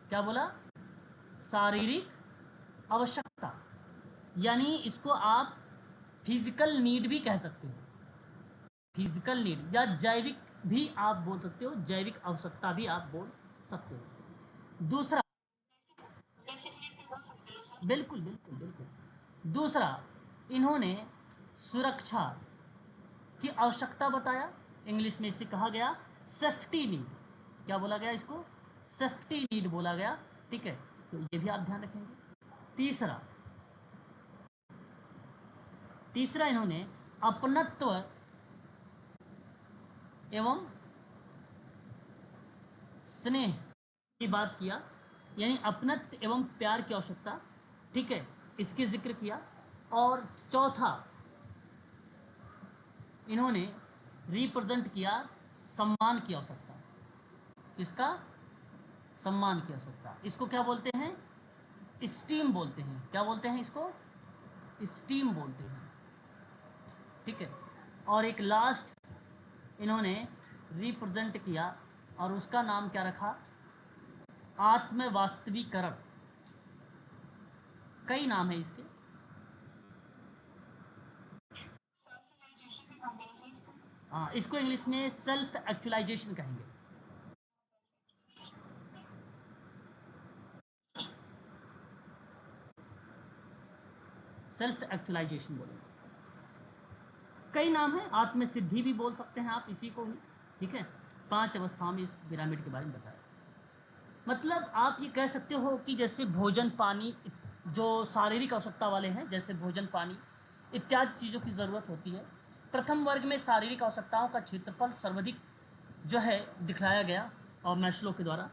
क्या बोला? शारीरिक आवश्यकता, यानी इसको आप फिजिकल नीड भी कह सकते हो, फिजिकल नीड, या जैविक भी आप बोल सकते हो, जैविक आवश्यकता भी आप बोल सकते हो। दूसरा, बिल्कुल बिल्कुल बिल्कुल। दूसरा, इन्होंने सुरक्षा की आवश्यकता बताया। इंग्लिश में इसे कहा गया सेफ्टी नीड। क्या बोला गया इसको? सेफ्टी नीड बोला गया, ठीक है। तो ये भी आप ध्यान रखेंगे। तीसरा, इन्होंने अपनत्व एवं स्नेह की बात किया, यानी अपनत्व एवं प्यार की आवश्यकता, ठीक है, इसके जिक्र किया। और चौथा, इन्होंने रिप्रेजेंट किया सम्मान की आवश्यकता। किसका? सम्मान की आवश्यकता। इसको क्या बोलते हैं? स्टीम बोलते हैं। क्या बोलते हैं इसको? स्टीम बोलते हैं। ठीक है। और एक लास्ट इन्होंने रिप्रेजेंट किया और उसका नाम क्या रखा? आत्म वास्तविकरण। कई नाम है इसके। हाँ, इसको इंग्लिश में सेल्फ एक्चुअलाइजेशन कहेंगे। सेल्फ एक्चुअलाइजेशन बोलेंगे। कई नाम है, आत्म सिद्धि भी बोल सकते हैं आप इसी को ही। ठीक है। 5 अवस्थाओं में इस पिरामिड के बारे में बताया। मतलब आप ये कह सकते हो कि जैसे भोजन पानी, जो शारीरिक आवश्यकता वाले हैं, जैसे भोजन पानी इत्यादि चीज़ों की ज़रूरत होती है। प्रथम वर्ग में शारीरिक आवश्यकताओं का क्षेत्रफल सर्वाधिक जो है दिखलाया गया और मैस्लो के द्वारा,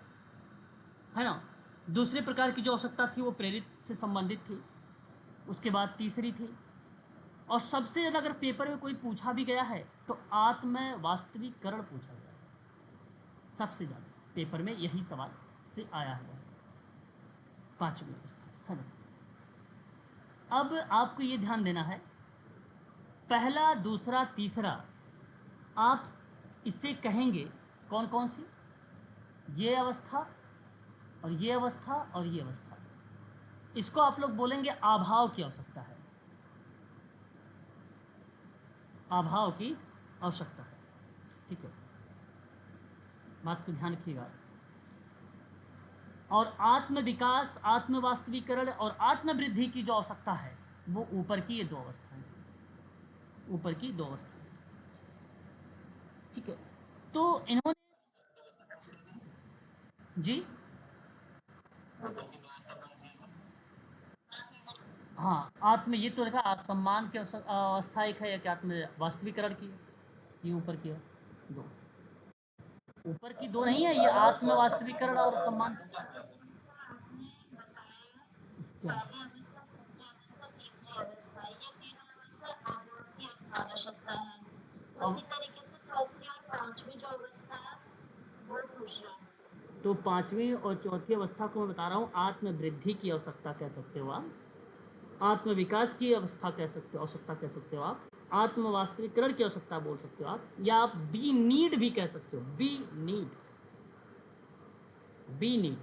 है ना। दूसरे प्रकार की जो आवश्यकता थी वो प्रेरित से संबंधित थी। उसके बाद तीसरी थी, और सबसे ज़्यादा अगर पेपर में कोई पूछा भी गया है तो आत्म वास्तविकरण पूछा गया है। सबसे ज़्यादा पेपर में यही सवाल से आया है। 5वीं अवस्था, है ना। अब आपको ये ध्यान देना है, पहला दूसरा तीसरा आप इसे कहेंगे कौन कौन सी? ये अवस्था और ये अवस्था और ये अवस्था। इसको आप लोग बोलेंगे अभाव की आवश्यकता है। अभाव की आवश्यकता है। ठीक है, बात को ध्यान रखिएगा। और आत्म विकास, आत्म वास्तविकरण और आत्म वृद्धि की जो आवश्यकता है वो ऊपर की ये 2 अवस्थाएं, ऊपर की 2 अवस्थाएं। ठीक है। तो इन्होंने जी, हाँ, आत्म ये तो लिखा सम्मान की अवस्था एक है, या कि आत्म वास्तविकरण की है? ये ऊपर की है 2। ऊपर की 2 नहीं है, ये आत्म वास्तविकरण और सम्मान। क्या? आवश्यकता है। उसी तरीके से चौथी और पांचवी जो अवस्था है वो पूछ रहा है। तो 5वीं और चौथी अवस्था को मैं बता रहा हूँ, आत्मवृद्धि की आवश्यकता कह सकते हो आप, आत्म विकास की अवस्था कह सकते हो, आवश्यकता कह सकते हो आप, आत्म वास्तविकरण की आवश्यकता बोल सकते हो आप, या आप बी नीड भी कह सकते हो। Be need, be need,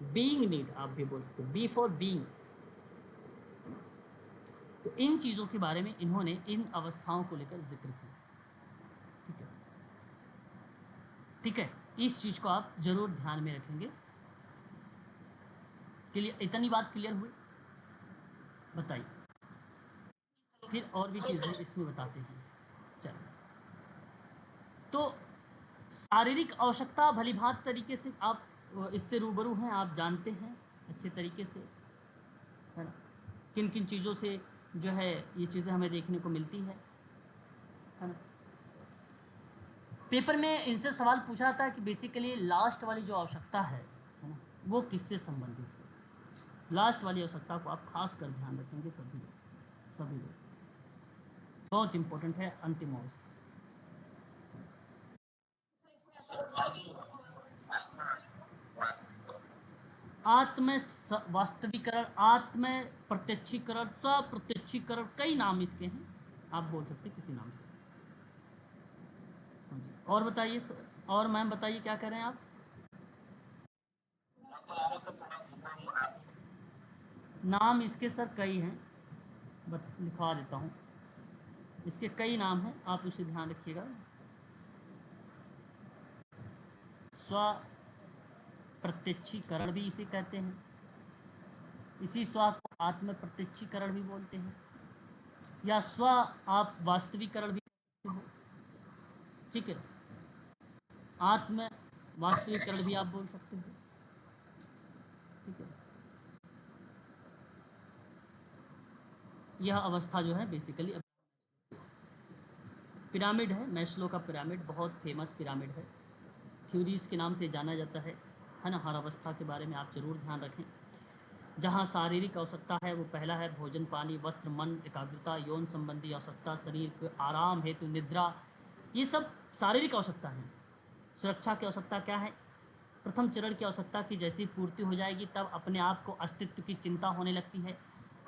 being need आप भी बोल सकते हो। Be for being. तो इन चीज़ों के बारे में इन्होंने इन अवस्थाओं को लेकर जिक्र किया। ठीक है, ठीक है। इस चीज़ को आप जरूर ध्यान में रखेंगे। क्लियर? इतनी बात क्लियर हुई? बताइए, फिर और भी चीज़ें इसमें बताते हैं। चलिए, तो शारीरिक आवश्यकता भली भांति तरीके से आप इससे रूबरू हैं, आप जानते हैं अच्छे तरीके से, है ना, किन किन चीज़ों से जो है ये चीज़ें हमें देखने को मिलती है ना। पेपर में इनसे सवाल पूछा था कि बेसिकली लास्ट वाली जो आवश्यकता है ना, वो किससे संबंधित है। लास्ट वाली आवश्यकता को आप खास कर ध्यान रखेंगे सभी लोग, सभी लोग। बहुत इंपॉर्टेंट है अंतिम अवस्था। आत्म वास्तविकरण, आत्म प्रत्यक्षीकरण, स्वप्रत्यक्षीकरण, कई नाम इसके हैं, आप बोल सकते हैं किसी नाम से। हाँ जी, और बताइए सर, और मैम बताइए क्या कह रहे हैं आप? नाम इसके सर कई हैं, लिखवा देता हूँ। इसके कई नाम हैं, आप उसे ध्यान रखिएगा। स्व प्रत्यक्षीकरण भी इसे कहते हैं। इसी स्व को आत्म प्रत्यक्षीकरण भी बोलते हैं, या स्व आप वास्तविकरण भी कहते हो। ठीक है, आत्म वास्तविकरण भी आप बोल सकते हो। ठीक है, यह अवस्था जो है बेसिकली पिरामिड है, मैस्लो का पिरामिड, बहुत फेमस पिरामिड है, थ्योरीज के नाम से जाना जाता है ना। हर अवस्था के बारे में आप जरूर ध्यान रखें। जहाँ शारीरिक आवश्यकता है वो पहला है भोजन पानी वस्त्र मन एकाग्रता, यौन संबंधी आवश्यकता शरीर के आराम हेतु निद्रा, ये सब शारीरिक आवश्यकता है। सुरक्षा की आवश्यकता क्या है? प्रथम चरण की आवश्यकता की जैसी पूर्ति हो जाएगी तब अपने आप को अस्तित्व की चिंता होने लगती है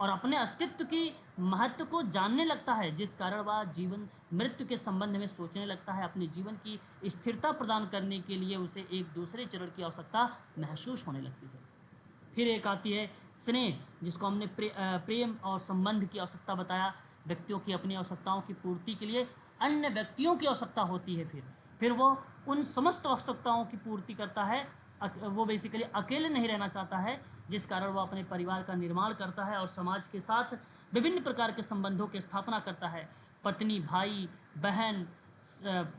और अपने अस्तित्व की महत्व को जानने लगता है, जिस कारण वह जीवन मृत्यु के संबंध में सोचने लगता है। अपने जीवन की स्थिरता प्रदान करने के लिए उसे एक दूसरे चरण की आवश्यकता महसूस होने लगती है। फिर एक आती है स्नेह, जिसको हमने प्रेम और संबंध की आवश्यकता बताया। व्यक्तियों की अपनी आवश्यकताओं की पूर्ति के लिए अन्य व्यक्तियों की आवश्यकता होती है। फिर वो उन समस्त आवश्यकताओं की पूर्ति करता है। वो बेसिकली अकेले नहीं रहना चाहता है, जिस कारण वो अपने परिवार का निर्माण करता है और समाज के साथ विभिन्न प्रकार के संबंधों की स्थापना करता है। पत्नी, भाई, बहन,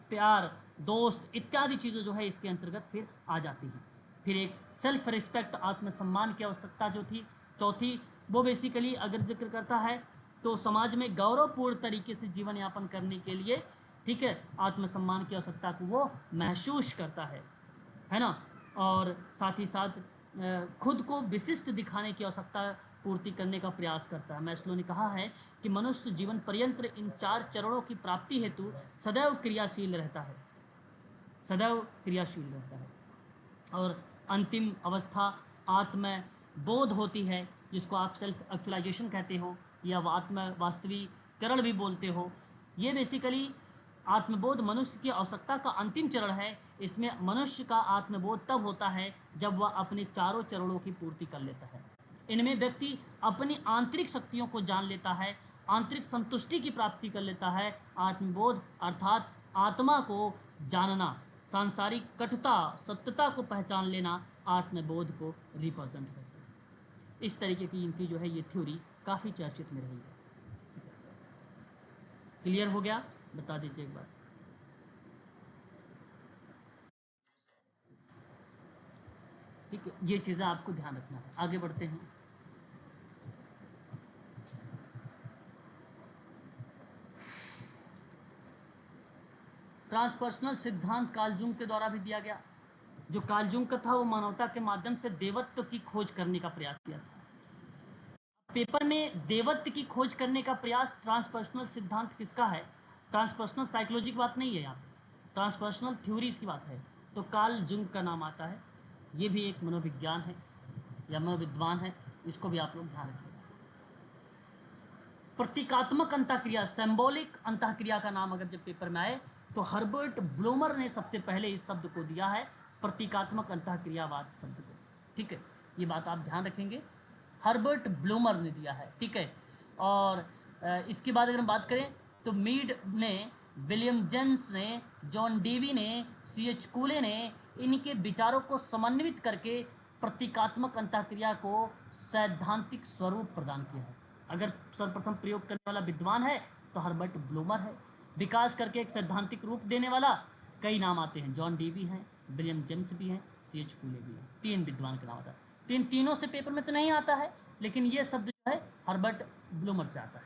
प्यार, दोस्त इत्यादि चीज़ें जो है इसके अंतर्गत फिर आ जाती हैं। फिर एक सेल्फ रिस्पेक्ट, आत्मसम्मान की आवश्यकता जो थी चौथी, वो बेसिकली अगर जिक्र करता है तो समाज में गौरवपूर्ण तरीके से जीवन यापन करने के लिए, ठीक है, आत्मसम्मान की आवश्यकता को वो महसूस करता है ना। और साथ ही साथ खुद को विशिष्ट दिखाने की आवश्यकता पूर्ति करने का प्रयास करता है। मैस्लो ने कहा है कि मनुष्य जीवन पर्यंत इन 4 चरणों की प्राप्ति हेतु सदैव क्रियाशील रहता है, सदैव क्रियाशील रहता है। और अंतिम अवस्था आत्म बोध होती है, जिसको आप सेल्फ एक्चुअलाइजेशन कहते हो या आत्म वास्तविकरण भी बोलते हो। ये बेसिकली आत्मबोध मनुष्य की आवश्यकता का अंतिम चरण है। इसमें मनुष्य का आत्मबोध तब होता है जब वह अपने चारों चरणों की पूर्ति कर लेता है। इनमें व्यक्ति अपनी आंतरिक शक्तियों को जान लेता है, आंतरिक संतुष्टि की प्राप्ति कर लेता है। आत्मबोध अर्थात आत्मा को जानना, सांसारिक कटुता सत्यता को पहचान लेना आत्मबोध को रिप्रेजेंट करता है। इस तरीके की इनकी जो है ये थ्योरी काफ़ी चर्चित में रही है। क्लियर हो गया? बता दीजिए एक बार। ठीक है, ये चीज़ें आपको ध्यान रखना है। आगे बढ़ते हैं। ट्रांसपर्सनल सिद्धांत कार्ल जूंग के द्वारा भी दिया गया। जो कार्ल जूंग का था वो मानवता के माध्यम से देवत्व की खोज करने का प्रयास किया था। पेपर में देवत्व की खोज करने का प्रयास ट्रांसपर्सनल सिद्धांत किसका है? ट्रांसपर्सनल साइकोलॉजी की बात नहीं है यहाँ पे, ट्रांसपर्सनल थ्योरीज की बात है। तो कार्ल जूंग का नाम आता है। ये भी एक मनोविज्ञान है या मनोविद्वान है, इसको भी आप लोग ध्यान रखिएगा। प्रतीकात्मक अंतःक्रिया, सिंबॉलिक अंतःक्रिया का नाम अगर जब पेपर में आए तो हर्बर्ट ब्लूमर ने सबसे पहले इस शब्द को दिया है, प्रतीकात्मक अंतःक्रियावाद शब्द को। ठीक है, ये बात आप ध्यान रखेंगे, हर्बर्ट ब्लूमर ने दिया है। ठीक है, और इसके बाद अगर हम बात करें तो मीड ने, विलियम जेम्स ने, जॉन डेवी ने, C.H. कूले ने इनके विचारों को समन्वित करके प्रतीकात्मक अंतःक्रिया को सैद्धांतिक स्वरूप प्रदान किया है। अगर सर्वप्रथम प्रयोग करने वाला विद्वान है तो हर्बर्ट ब्लूमर है। विकास करके एक सैद्धांतिक रूप देने वाला कई नाम आते हैं, जॉन डेवी हैं, विलियम जेम्स भी हैं, C.H. कूले भी हैं। 3 विद्वान का नाम आता है। तीनों से पेपर में तो नहीं आता है, लेकिन ये शब्द जो है हर्बर्ट ब्लूमर से आता है।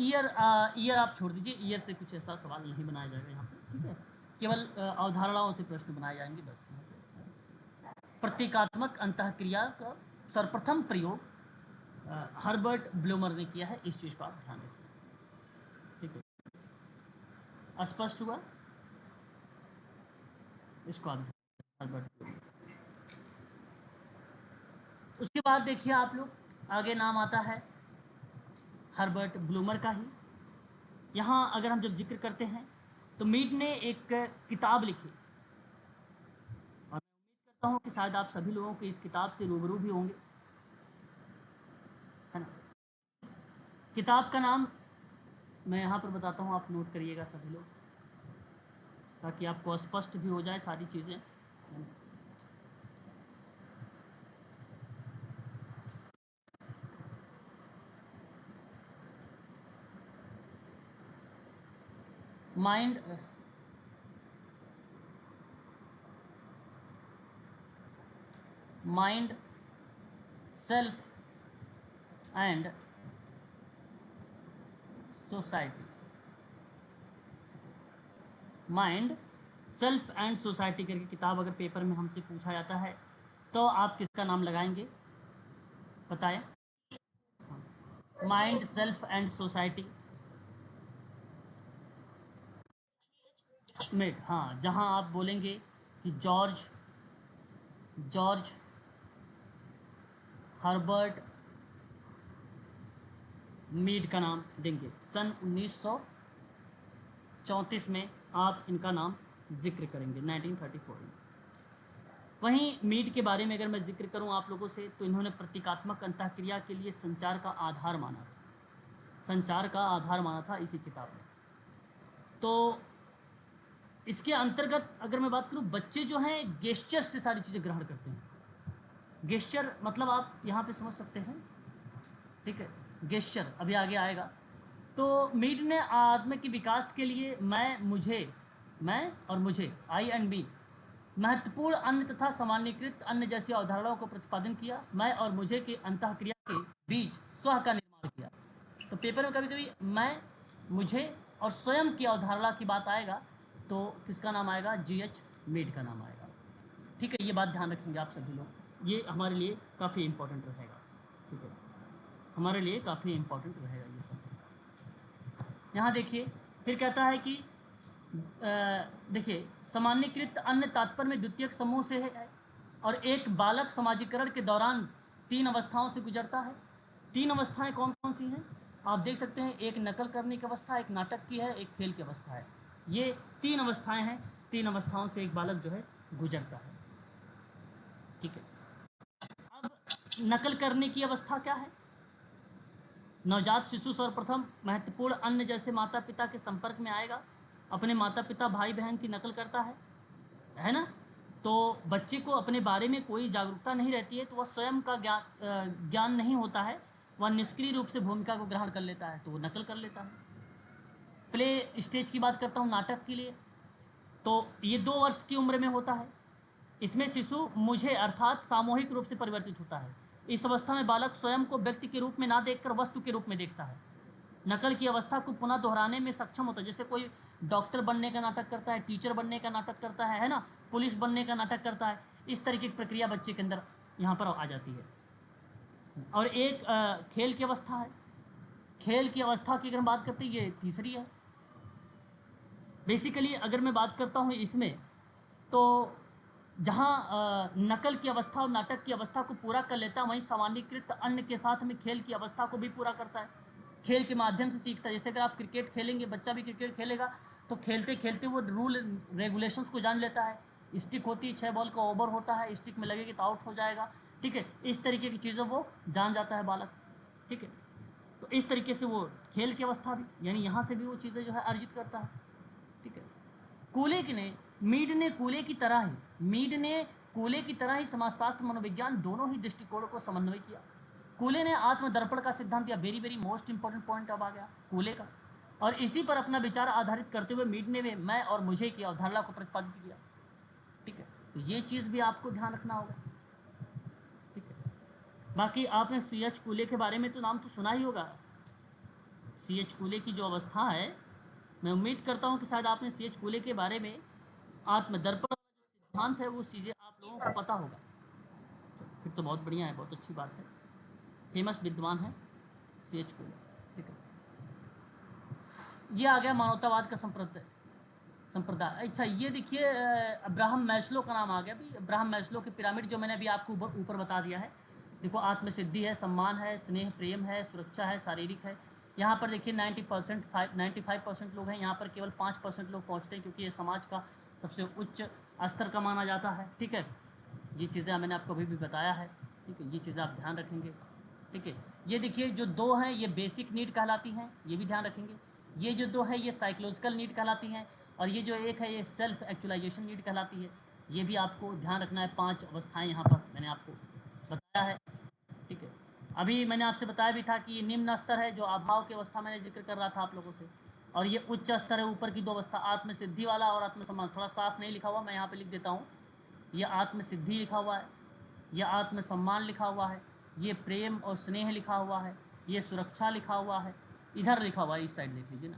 ईयर आप छोड़ दीजिए, ईयर से कुछ ऐसा सवाल नहीं बनाया जाएगा यहाँ पे। ठीक है, केवल अवधारणाओं से प्रश्न बनाए जाएंगे बस। प्रतीकात्मक अंतःक्रिया का सर्वप्रथम प्रयोग हर्बर्ट ब्लूमर ने किया है, इस चीज़ को आप ध्यान रखिए। ठीक है, स्पष्ट हुआ? इसको आप हर्बर्ट ब्लूमर। उसके बाद देखिए आप लोग, आगे नाम आता है हर्बर्ट ब्लूमर का ही। यहाँ अगर हम जब जिक्र करते हैं तो मीड ने एक किताब लिखी, और मैं उम्मीद करता हूँ कि शायद आप सभी लोगों को इस किताब से रूबरू भी होंगे, है ना। किताब का नाम मैं यहाँ पर बताता हूँ, आप नोट करिएगा सभी लोग, ताकि आपको स्पष्ट भी हो जाए सारी चीज़ें। Mind mind self and society. Mind self and society करके किताब अगर पेपर में हमसे पूछा जाता है तो आप किसका नाम लगाएंगे? बताएं। Mind self and society. Made, हाँ, जहाँ आप बोलेंगे कि जॉर्ज जॉर्ज हर्बर्ट मीड का नाम देंगे सन 1934 में, आप इनका नाम जिक्र करेंगे 1934 में। वहीं मीड के बारे में अगर मैं जिक्र करूं आप लोगों से, तो इन्होंने प्रतीकात्मक अंतःक्रिया के लिए संचार का आधार माना था, संचार का आधार माना था इसी किताब में। तो इसके अंतर्गत अगर मैं बात करूं, बच्चे जो हैं गेस्चर से सारी चीज़ें ग्रहण करते हैं। गेस्चर मतलब आप यहाँ पे समझ सकते हैं, ठीक है, गेस्चर अभी आगे आएगा। तो मीड ने आत्म के विकास के लिए मैं और मुझे आई एंड मी, महत्वपूर्ण अन्य तथा सामान्यीकृत अन्य जैसी अवधारणाओं को प्रतिपादन किया। मैं और मुझे के अंतःक्रिया के बीच स्व का निर्माण किया। तो पेपर में कभी कभी मैं, मुझे और स्वयं की अवधारणा की बात आएगा तो किसका नाम आएगा? GH मीड का नाम आएगा। ठीक है, ये बात ध्यान रखेंगे आप सभी लोग, ये हमारे लिए काफ़ी इम्पोर्टेंट रहेगा। ठीक है, हमारे लिए काफ़ी इम्पोर्टेंट रहेगा ये सब। यहाँ देखिए फिर कहता है कि देखिए, सामान्यीकृत अन्य तात्पर्य में द्वितीयक समूह से है, और एक बालक समाजीकरण के दौरान 3 अवस्थाओं से गुजरता है। 3 अवस्थाएं कौन कौन सी हैं आप देख सकते हैं? एक नकल करने की अवस्था, एक नाटक की है, एक खेल की अवस्था है। ये 3 अवस्थाएं हैं, 3 अवस्थाओं से एक बालक जो है गुजरता है। ठीक है, अब नकल करने की अवस्था क्या है? नवजात शिशु सर्वप्रथम महत्वपूर्ण अन्य जैसे माता पिता के संपर्क में आएगा, अपने माता पिता भाई बहन की नकल करता है ना? तो बच्चे को अपने बारे में कोई जागरूकता नहीं रहती है, तो वह स्वयं का ज्ञान नहीं होता है, वह निष्क्रिय रूप से भूमिका को ग्रहण कर लेता है, तो वो नकल कर लेता है। प्ले स्टेज की बात करता हूँ नाटक के लिए, तो ये 2 वर्ष की उम्र में होता है। इसमें शिशु मुझे अर्थात सामूहिक रूप से परिवर्तित होता है। इस अवस्था में बालक स्वयं को व्यक्ति के रूप में ना देखकर वस्तु के रूप में देखता है। नकल की अवस्था को पुनः दोहराने में सक्षम होता है, जैसे कोई डॉक्टर बनने का नाटक करता है, टीचर बनने का नाटक करता है ना, पुलिस बनने का नाटक करता है। इस तरीके की प्रक्रिया बच्चे के अंदर यहाँ पर आ जाती है। और एक खेल की अवस्था है। खेल की अवस्था की अगर हम बात करते हैं, ये तीसरी है। बेसिकली अगर मैं बात करता हूँ इसमें, तो जहाँ नकल की अवस्था और नाटक की अवस्था को पूरा कर लेता है, वहीं सामान्यीकृत अन्य के साथ में खेल की अवस्था को भी पूरा करता है। खेल के माध्यम से सीखता है। जैसे अगर आप क्रिकेट खेलेंगे, बच्चा भी क्रिकेट खेलेगा, तो खेलते खेलते वो रूल रेगुलेशंस को जान लेता है। स्टिक होती है, 6 बॉल का ओवर होता है, स्टिक में लगेगी तो आउट हो जाएगा। ठीक है, इस तरीके की चीज़ों वो जान जाता है बालक। ठीक है, तो इस तरीके से वो खेल की अवस्था भी, यानी यहाँ से भी वो चीज़ें जो है अर्जित करता है। ठीक है, कूले ने मीड ने कूले की तरह ही मीड ने कूले की तरह ही समाजशास्त्र मनोविज्ञान दोनों ही दृष्टिकोणों को समन्वय किया। कूले ने आत्मदर्पण का सिद्धांत दिया, very very most important point अब आ गया कूले का, और इसी पर अपना विचार आधारित करते हुए मीड ने मैं और मुझे की अवधारणा को प्रतिपादित किया। ठीक है, तो ये चीज़ भी आपको ध्यान रखना होगा। ठीक है, बाकी आपने CH कूले के बारे में तो नाम तो सुना ही होगा। CH कूले की जो अवस्था है, मैं उम्मीद करता हूँ कि शायद आपने CH कूले के बारे में आत्मदर्पण सिद्धांत है वो चीज़ें आप लोगों को पता होगा। फिर तो बहुत बढ़िया है, बहुत अच्छी बात है। फेमस विद्वान है CH कूले। ठीक है, ये आ गया मानवतावाद का संप्रदाय। अच्छा, ये देखिए अब्राहम मैस्लो का नाम आ गया। भी अब्राहम मैस्लो के पिरामिड जो मैंने अभी आपको ऊपर बता दिया है। देखो, आत्मसिद्धि है, सम्मान है, स्नेह प्रेम है, सुरक्षा है, शारीरिक है। यहाँ पर देखिए 95% लोग हैं, यहाँ पर केवल 5% लोग पहुँचते हैं, क्योंकि ये समाज का सबसे उच्च स्तर का माना जाता है। ठीक है, ये चीज़ें मैंने आपको अभी भी बताया है। ठीक है, ये चीज़ें आप ध्यान रखेंगे। ठीक है, ये देखिए जो 2 हैं ये बेसिक नीड कहलाती हैं, ये भी ध्यान रखेंगे। ये जो 2 है ये साइकोलॉजिकल नीड कहलाती हैं, और ये जो एक है ये सेल्फ एक्चुअलाइजेशन नीड कहलाती है। ये भी आपको ध्यान रखना है। 5 अवस्थाएं यहाँ पर मैंने आपको बताया है। ठीक है, अभी मैंने आपसे बताया भी था कि ये निम्न स्तर है, जो अभाव की अवस्था मैंने जिक्र कर रहा था आप लोगों से, और ये उच्च स्तर है, ऊपर की 2 अवस्था, आत्मसिद्धि वाला और आत्मसम्मान। थोड़ा साफ नहीं लिखा हुआ, मैं यहाँ पर लिख देता हूँ। ये आत्मसिद्धि लिखा हुआ है, यह आत्मसम्मान लिखा हुआ है, ये प्रेम और स्नेह लिखा हुआ है, ये सुरक्षा लिखा हुआ है, इधर लिखा हुआ है, इस साइड देख लीजिए ना।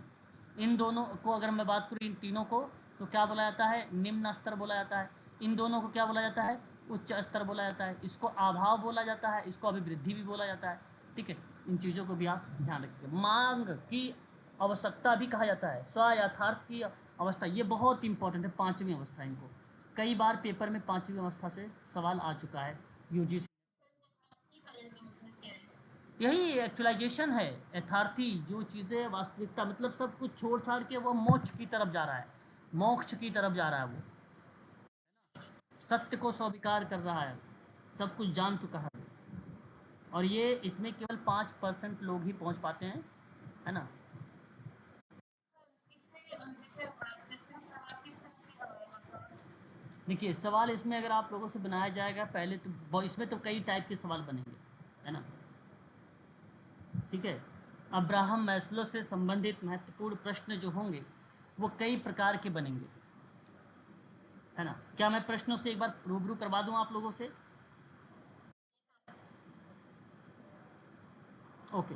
इन दोनों को अगर मैं बात करूँ, इन तीनों को, तो क्या बोला जाता है? निम्न स्तर बोला जाता है। इन दोनों को क्या बोला जाता है? उच्च स्तर बोला जाता है। इसको अभाव बोला जाता है, इसको अभिवृद्धि भी बोला जाता है। ठीक है, इन चीज़ों को भी आप ध्यान रखिए। मांग की आवश्यकता भी कहा जाता है, स्व यथार्थ की अवस्था, ये बहुत इंपॉर्टेंट है, पांचवी अवस्था। इनको कई बार पेपर में पांचवी अवस्था से सवाल आ चुका है यूजीसी। यही एक्चुअलाइजेशन है, यथार्थी, जो चीज़ें वास्तविकता, मतलब सब कुछ छोड़ छाड़ के वो मोक्ष की तरफ जा रहा है, मोक्ष की तरफ जा रहा है, वो सत्य को स्वीकार कर रहा है, सब कुछ जान चुका है। और ये इसमें केवल 5% लोग ही पहुंच पाते हैं, है ना। देखिए सवाल इसमें अगर आप लोगों से बनाया जाएगा, पहले तो इसमें तो कई टाइप के सवाल बनेंगे, है ना, ठीक है। अब्राहम मैस्लो से संबंधित महत्वपूर्ण प्रश्न जो होंगे वो कई प्रकार के बनेंगे, है ना। क्या मैं प्रश्नों से एक बार रूबरू करवा दूं आप लोगों से? ओके,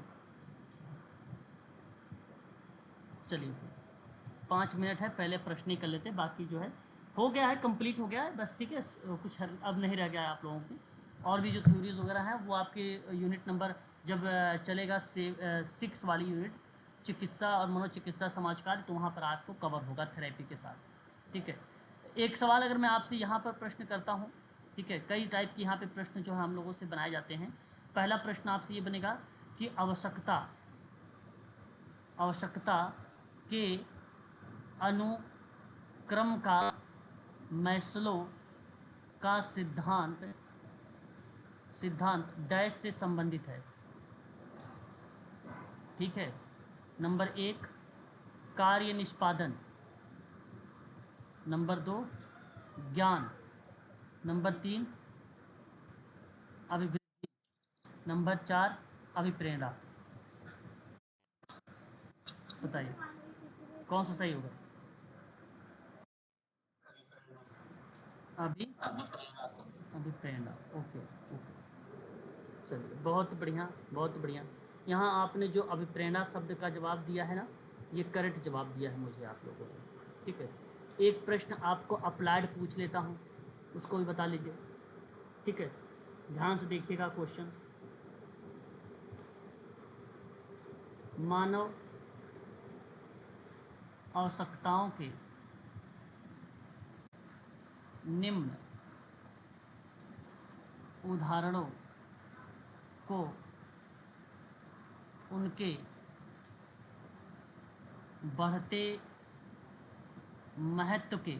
चलिए 5 मिनट है, पहले प्रश्न ही कर लेते हैं, बाकी जो है हो गया है, कंप्लीट हो गया है बस, ठीक है। कुछ अब नहीं रह गया है आप लोगों की। और भी जो थ्योरीज वगैरह हैं वो आपके यूनिट नंबर जब चलेगा 6 वाली यूनिट, चिकित्सा और मनोचिकित्सा समाजकार्य, तो वहाँ पर आपको कवर होगा थेरेपी के साथ, ठीक है। एक सवाल अगर मैं आपसे यहाँ पर प्रश्न करता हूँ, ठीक है, कई टाइप के यहाँ पे प्रश्न जो है हम लोगों से बनाए जाते हैं। पहला प्रश्न आपसे ये बनेगा कि आवश्यकता आवश्यकता के अनुक्रम का मैस्लो का सिद्धांत डैश से संबंधित है, ठीक है। नंबर 1 कार्य निष्पादन, नंबर 2 ज्ञान, नंबर 3 अभिवृद्धि, नंबर 4 अभिप्रेरणा। बताइए कौन सा सही होगा? अभी अभिप्रेरणा, ओके ओके, चलिए बहुत बढ़िया बहुत बढ़िया। यहाँ आपने जो अभिप्रेरणा शब्द का जवाब दिया है ना, ये करेक्ट जवाब दिया है मुझे आप लोगों ने, ठीक है। एक प्रश्न आपको अप्लाइड पूछ लेता हूँ, उसको भी बता लीजिए, ठीक है। ध्यान से देखिएगा क्वेश्चन। मानव आवश्यकताओं के निम्न उदाहरणों को उनके बढ़ते महत्व के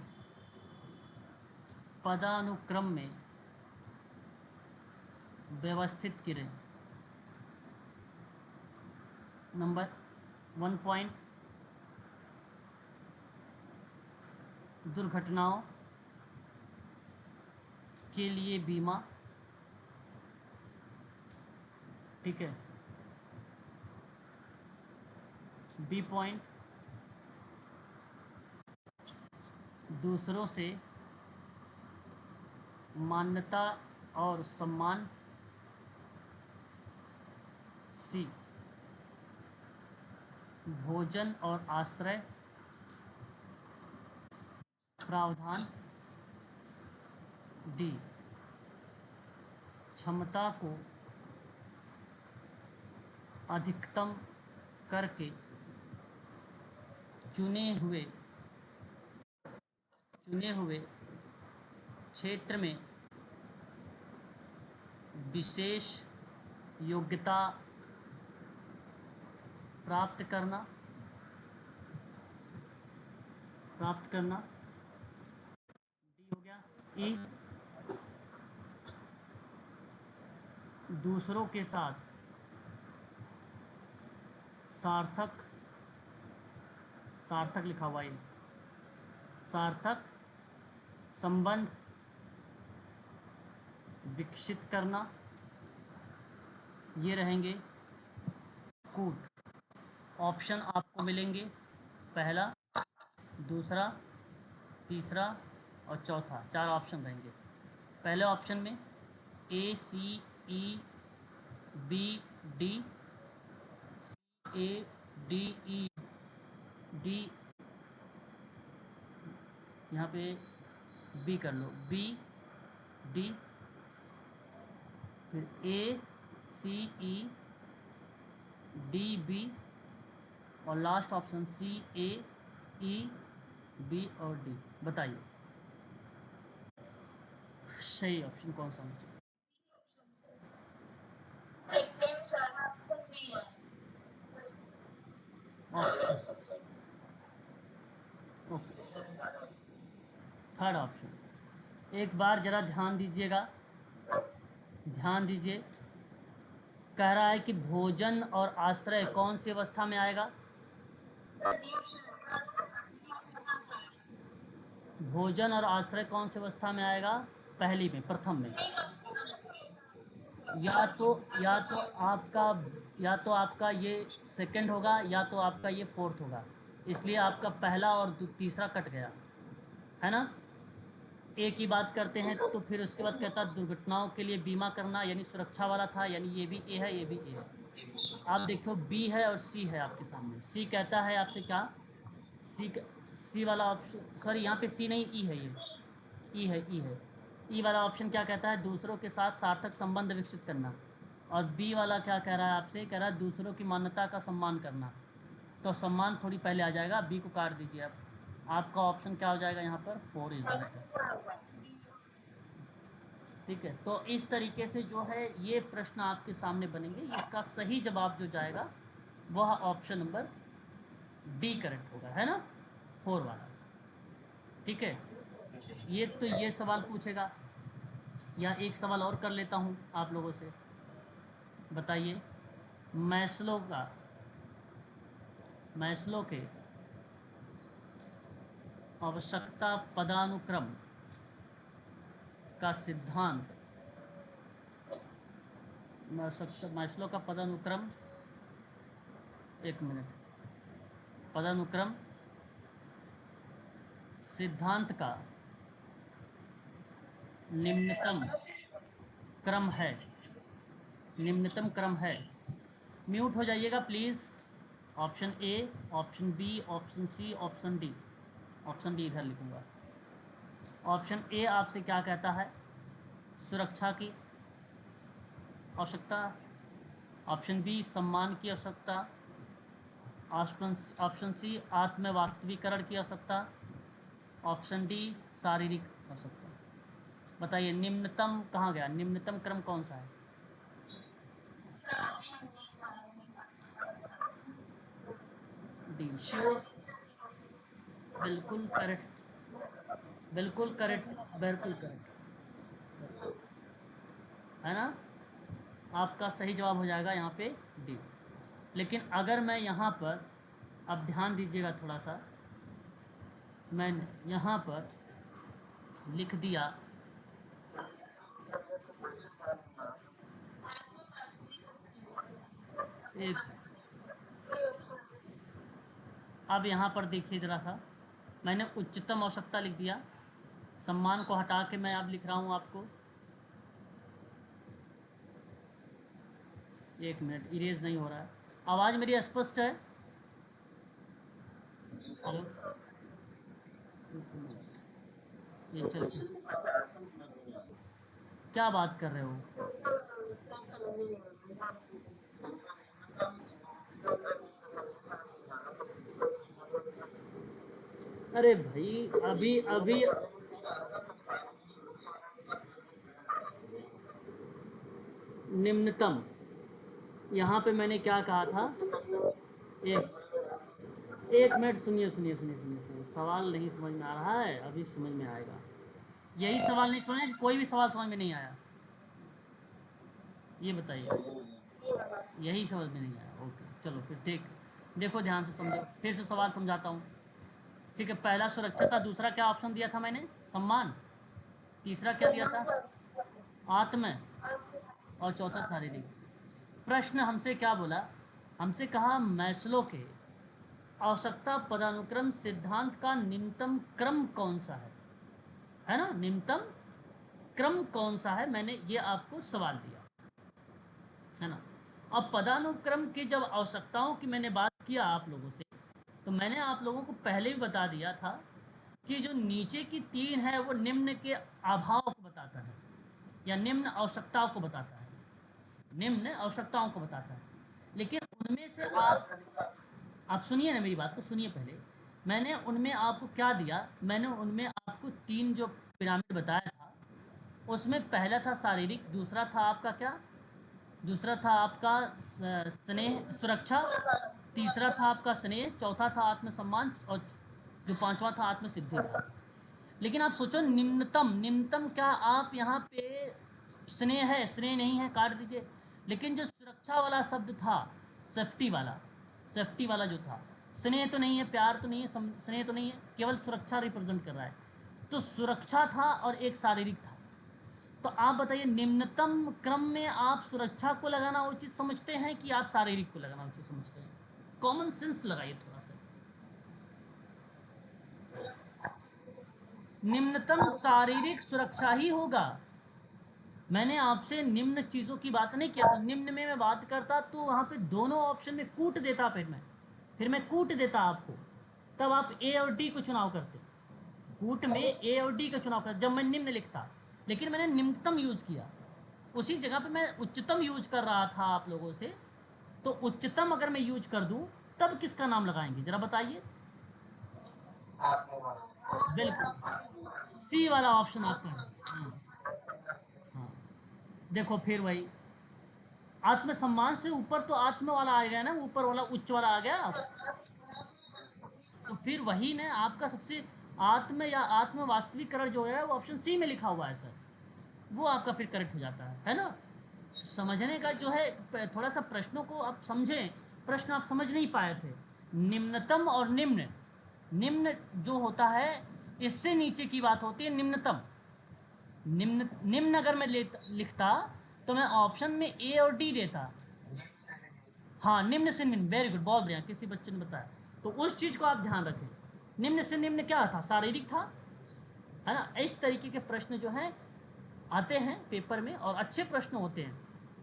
पदानुक्रम में व्यवस्थित करें। नंबर 1 पॉइंट, दुर्घटनाओं के लिए बीमा, ठीक है। बी पॉइंट, दूसरों से मान्यता और सम्मान। सी, भोजन और आश्रय प्रावधान। डी, क्षमता को अधिकतम करके चुने हुए क्षेत्र में विशेष योग्यता प्राप्त करना डी हो गया। ई, दूसरों के साथ सार्थक सार्थक लिखा हुआ है, सार्थक संबंध विकसित करना, ये रहेंगे कूट। ऑप्शन आपको मिलेंगे पहला, दूसरा, तीसरा और चौथा, 4 ऑप्शन रहेंगे। पहले ऑप्शन में A C E B D, A D E D, यहाँ पे बी कर लो, बी डी, फिर A C E D B, और last option C, A, E, B और डी। बताइए सही ऑप्शन कौन सा होना चाहिए? Okay, third option. एक बार ज़रा ध्यान दीजिएगा, ध्यान दीजिए। कह रहा है कि भोजन और आश्रय कौन सी अवस्था में आएगा? भोजन और आश्रय कौन सी अवस्था में आएगा? पहली में, प्रथम में। या तो या तो आपका या तो आपका ये सेकंड होगा, या तो आपका ये फोर्थ होगा। इसलिए आपका पहला और तीसरा कट गया, है ना। ए की बात करते हैं तो फिर उसके बाद कहता है दुर्घटनाओं के लिए बीमा करना, यानी सुरक्षा वाला था, यानी ये भी ए है, ये भी ए है। आप देखो बी है और सी है आपके सामने। सी कहता है आपसे क्या? सी सी वाला ऑप्शन, सॉरी यहाँ पे सी नहीं, ई है ये, ई है, ई है। ई वाला ऑप्शन क्या कहता है? दूसरों के साथ सार्थक संबंध विकसित करना। और बी वाला क्या कह रहा है आपसे? कह रहा है दूसरों की मान्यता का सम्मान करना। तो सम्मान थोड़ी पहले आ जाएगा, बी को काट दीजिए आप। आपका ऑप्शन क्या हो जाएगा यहाँ पर? 4 इज आंसर। ठीक है, तो इस तरीके से जो है ये प्रश्न आपके सामने बनेंगे। इसका सही जवाब जो जाएगा वह ऑप्शन नंबर डी करेक्ट होगा, है ना, 4 वाला। ठीक है, ये तो ये सवाल पूछेगा। या एक सवाल और कर लेता हूँ आप लोगों से। बताइए, मैस्लो का मैस्लो के आवश्यकता पदानुक्रम का सिद्धांत, मैस्लो का पदानुक्रम, एक मिनट, पदानुक्रम सिद्धांत का निम्नतम क्रम है, निम्नतम क्रम है। म्यूट हो जाइएगा please. Option A, option B, option C, option D. Option D इधर लिखूंगा। ऑप्शन ए आपसे क्या कहता है? सुरक्षा की आवश्यकता। ऑप्शन बी सम्मान की आवश्यकता। ऑप्शन सी आत्म वास्तविकरण की आवश्यकता। ऑप्शन डी शारीरिक आवश्यकता। बताइए निम्नतम कहाँ गया? निम्नतम क्रम कौन सा है? D sure? बिल्कुल करेक्ट, बिल्कुल करेक्ट, बिल्कुल करेक्ट, है ना। आपका सही जवाब हो जाएगा यहाँ पे डी। लेकिन अगर मैं यहाँ पर, अब ध्यान दीजिएगा थोड़ा सा, मैंने यहाँ पर लिख दिया एक, अब यहाँ पर देखिए ज़रा सा, मैंने उच्चतम आवश्यकता लिख दिया। सम्मान को हटा के मैं अब लिख रहा हूँ आपको, एक मिनट, इरेज नहीं हो रहा है। आवाज़ मेरी स्पष्ट है? हेलो, ये चल, क्या बात कर रहे हो? अरे भाई, अभी अभी निम्नतम, यहाँ पे मैंने क्या कहा था? एक एक मिनट, सुनिए सुनिए सुनिए सुनिए सुनिए, सवाल नहीं समझ में आ रहा है, अभी समझ में आएगा। यही सवाल नहीं समझ, कोई भी सवाल समझ में नहीं आया? ये बताइए, यही समझ में नहीं आया? ओके चलो फिर ठीक। देखो ध्यान से समझो, फिर से सवाल समझाता हूँ। ठीक है, पहला सुरक्षा था, दूसरा क्या ऑप्शन दिया था मैंने? सम्मान। तीसरा क्या दिया था? आत्म। और चौथा शारीरिक। प्रश्न हमसे क्या बोला? हमसे कहा मैस्लो के आवश्यकता पदानुक्रम सिद्धांत का निम्नतम क्रम कौन सा है ना, निम्नतम क्रम कौन सा है, मैंने ये आपको सवाल दिया, है ना। अब पदानुक्रम की जब आवश्यकताओं की मैंने बात किया आप लोगों से, तो मैंने आप लोगों को पहले ही बता दिया था कि जो नीचे की 3 है वो निम्न के अभाव को बताता है, या निम्न आवश्यकताओं को बताता है, निम्न आवश्यकताओं को बताता है। लेकिन उनमें से आप आप सुनिए ना मेरी बात को, सुनिए पहले। मैंने उनमें आपको क्या दिया, मैंने उनमें आपको 3 जो पिरामिड बताया था, उसमें पहला था शारीरिक, दूसरा था आपका क्या, दूसरा था आपका स्नेह सुरक्षा, तीसरा था आपका स्नेह, चौथा था आत्मसम्मान, और जो पांचवा था आत्मसिद्धि था। लेकिन आप सोचो निम्नतम, निम्नतम क्या आप यहाँ पे स्नेह है, स्नेह नहीं है, काट दीजिए। लेकिन जो सुरक्षा वाला शब्द था, सेफ्टी वाला, सेफ्टी वाला जो था, स्नेह तो नहीं है, प्यार तो नहीं है, स्नेह तो नहीं है, केवल सुरक्षा रिप्रेजेंट कर रहा है। तो सुरक्षा था और एक शारीरिक था। तो आप बताइए निम्नतम क्रम में आप सुरक्षा को लगाना उचित समझते हैं कि आप शारीरिक को लगाना उचित समझते हैं? कॉमन सेंस लगाइए थोड़ा सा। निम्नतम शारीरिक सुरक्षा ही होगा। मैंने आपसे निम्न चीज़ों की बात नहीं किया था। निम्न में मैं बात करता तो वहाँ पे दोनों ऑप्शन में कूट देता, फिर मैं कूट देता आपको, तब आप ए और डी को चुनाव करते। कूट में ए और डी का चुनाव कर जब मैं निम्न लिखता, लेकिन मैंने निम्नतम यूज़ किया। उसी जगह पे मैं उच्चतम यूज कर रहा था आप लोगों से। तो उच्चतम अगर मैं यूज कर दूं, तब किसका नाम लगाएंगे जरा बताइए? बिल्कुल सी वाला ऑप्शन आपका है। हाँ, हाँ। देखो फिर वही, आत्मसम्मान से ऊपर तो आत्म वाला आ गया ना, ऊपर वाला उच्च वाला आ गया। तो फिर वही ना आपका सबसे, आत्म या आत्म वास्तविकरण जो है वो ऑप्शन सी में लिखा हुआ है सर। वो आपका फिर करेक्ट हो जाता है ना? समझने का जो है, थोड़ा सा प्रश्नों को आप समझें। प्रश्न आप समझ नहीं पाए थे। निम्नतम और निम्न, निम्न जो होता है इससे नीचे की बात होती है निम्नतम। निम्न, निम्न अगर मैं लिखता तो मैं ऑप्शन में ए और डी देता। हाँ, निम्न से निम्न, वेरी गुड, बहुत बढ़िया, किसी बच्चे ने बताया। तो उस चीज़ को आप ध्यान रखें। निम्न से निम्न क्या था, शारीरिक था, है ना? इस तरीके के प्रश्न जो हैं आते हैं पेपर में, और अच्छे प्रश्न होते हैं।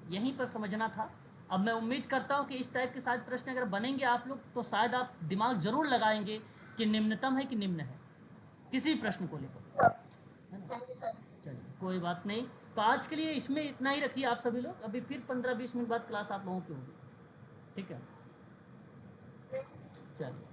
यहीं पर समझना था। अब मैं उम्मीद करता हूँ कि इस टाइप के सारे प्रश्न अगर बनेंगे आप लोग, तो शायद आप दिमाग ज़रूर लगाएंगे कि निम्नतम है कि निम्न है, किसी प्रश्न को लेकर, है ना? चलिए कोई बात नहीं। तो आज के लिए इसमें इतना ही रखिए आप सभी लोग। अभी फिर 15-20 मिनट बाद क्लास आप लोगों की होगी। ठीक है, चलिए।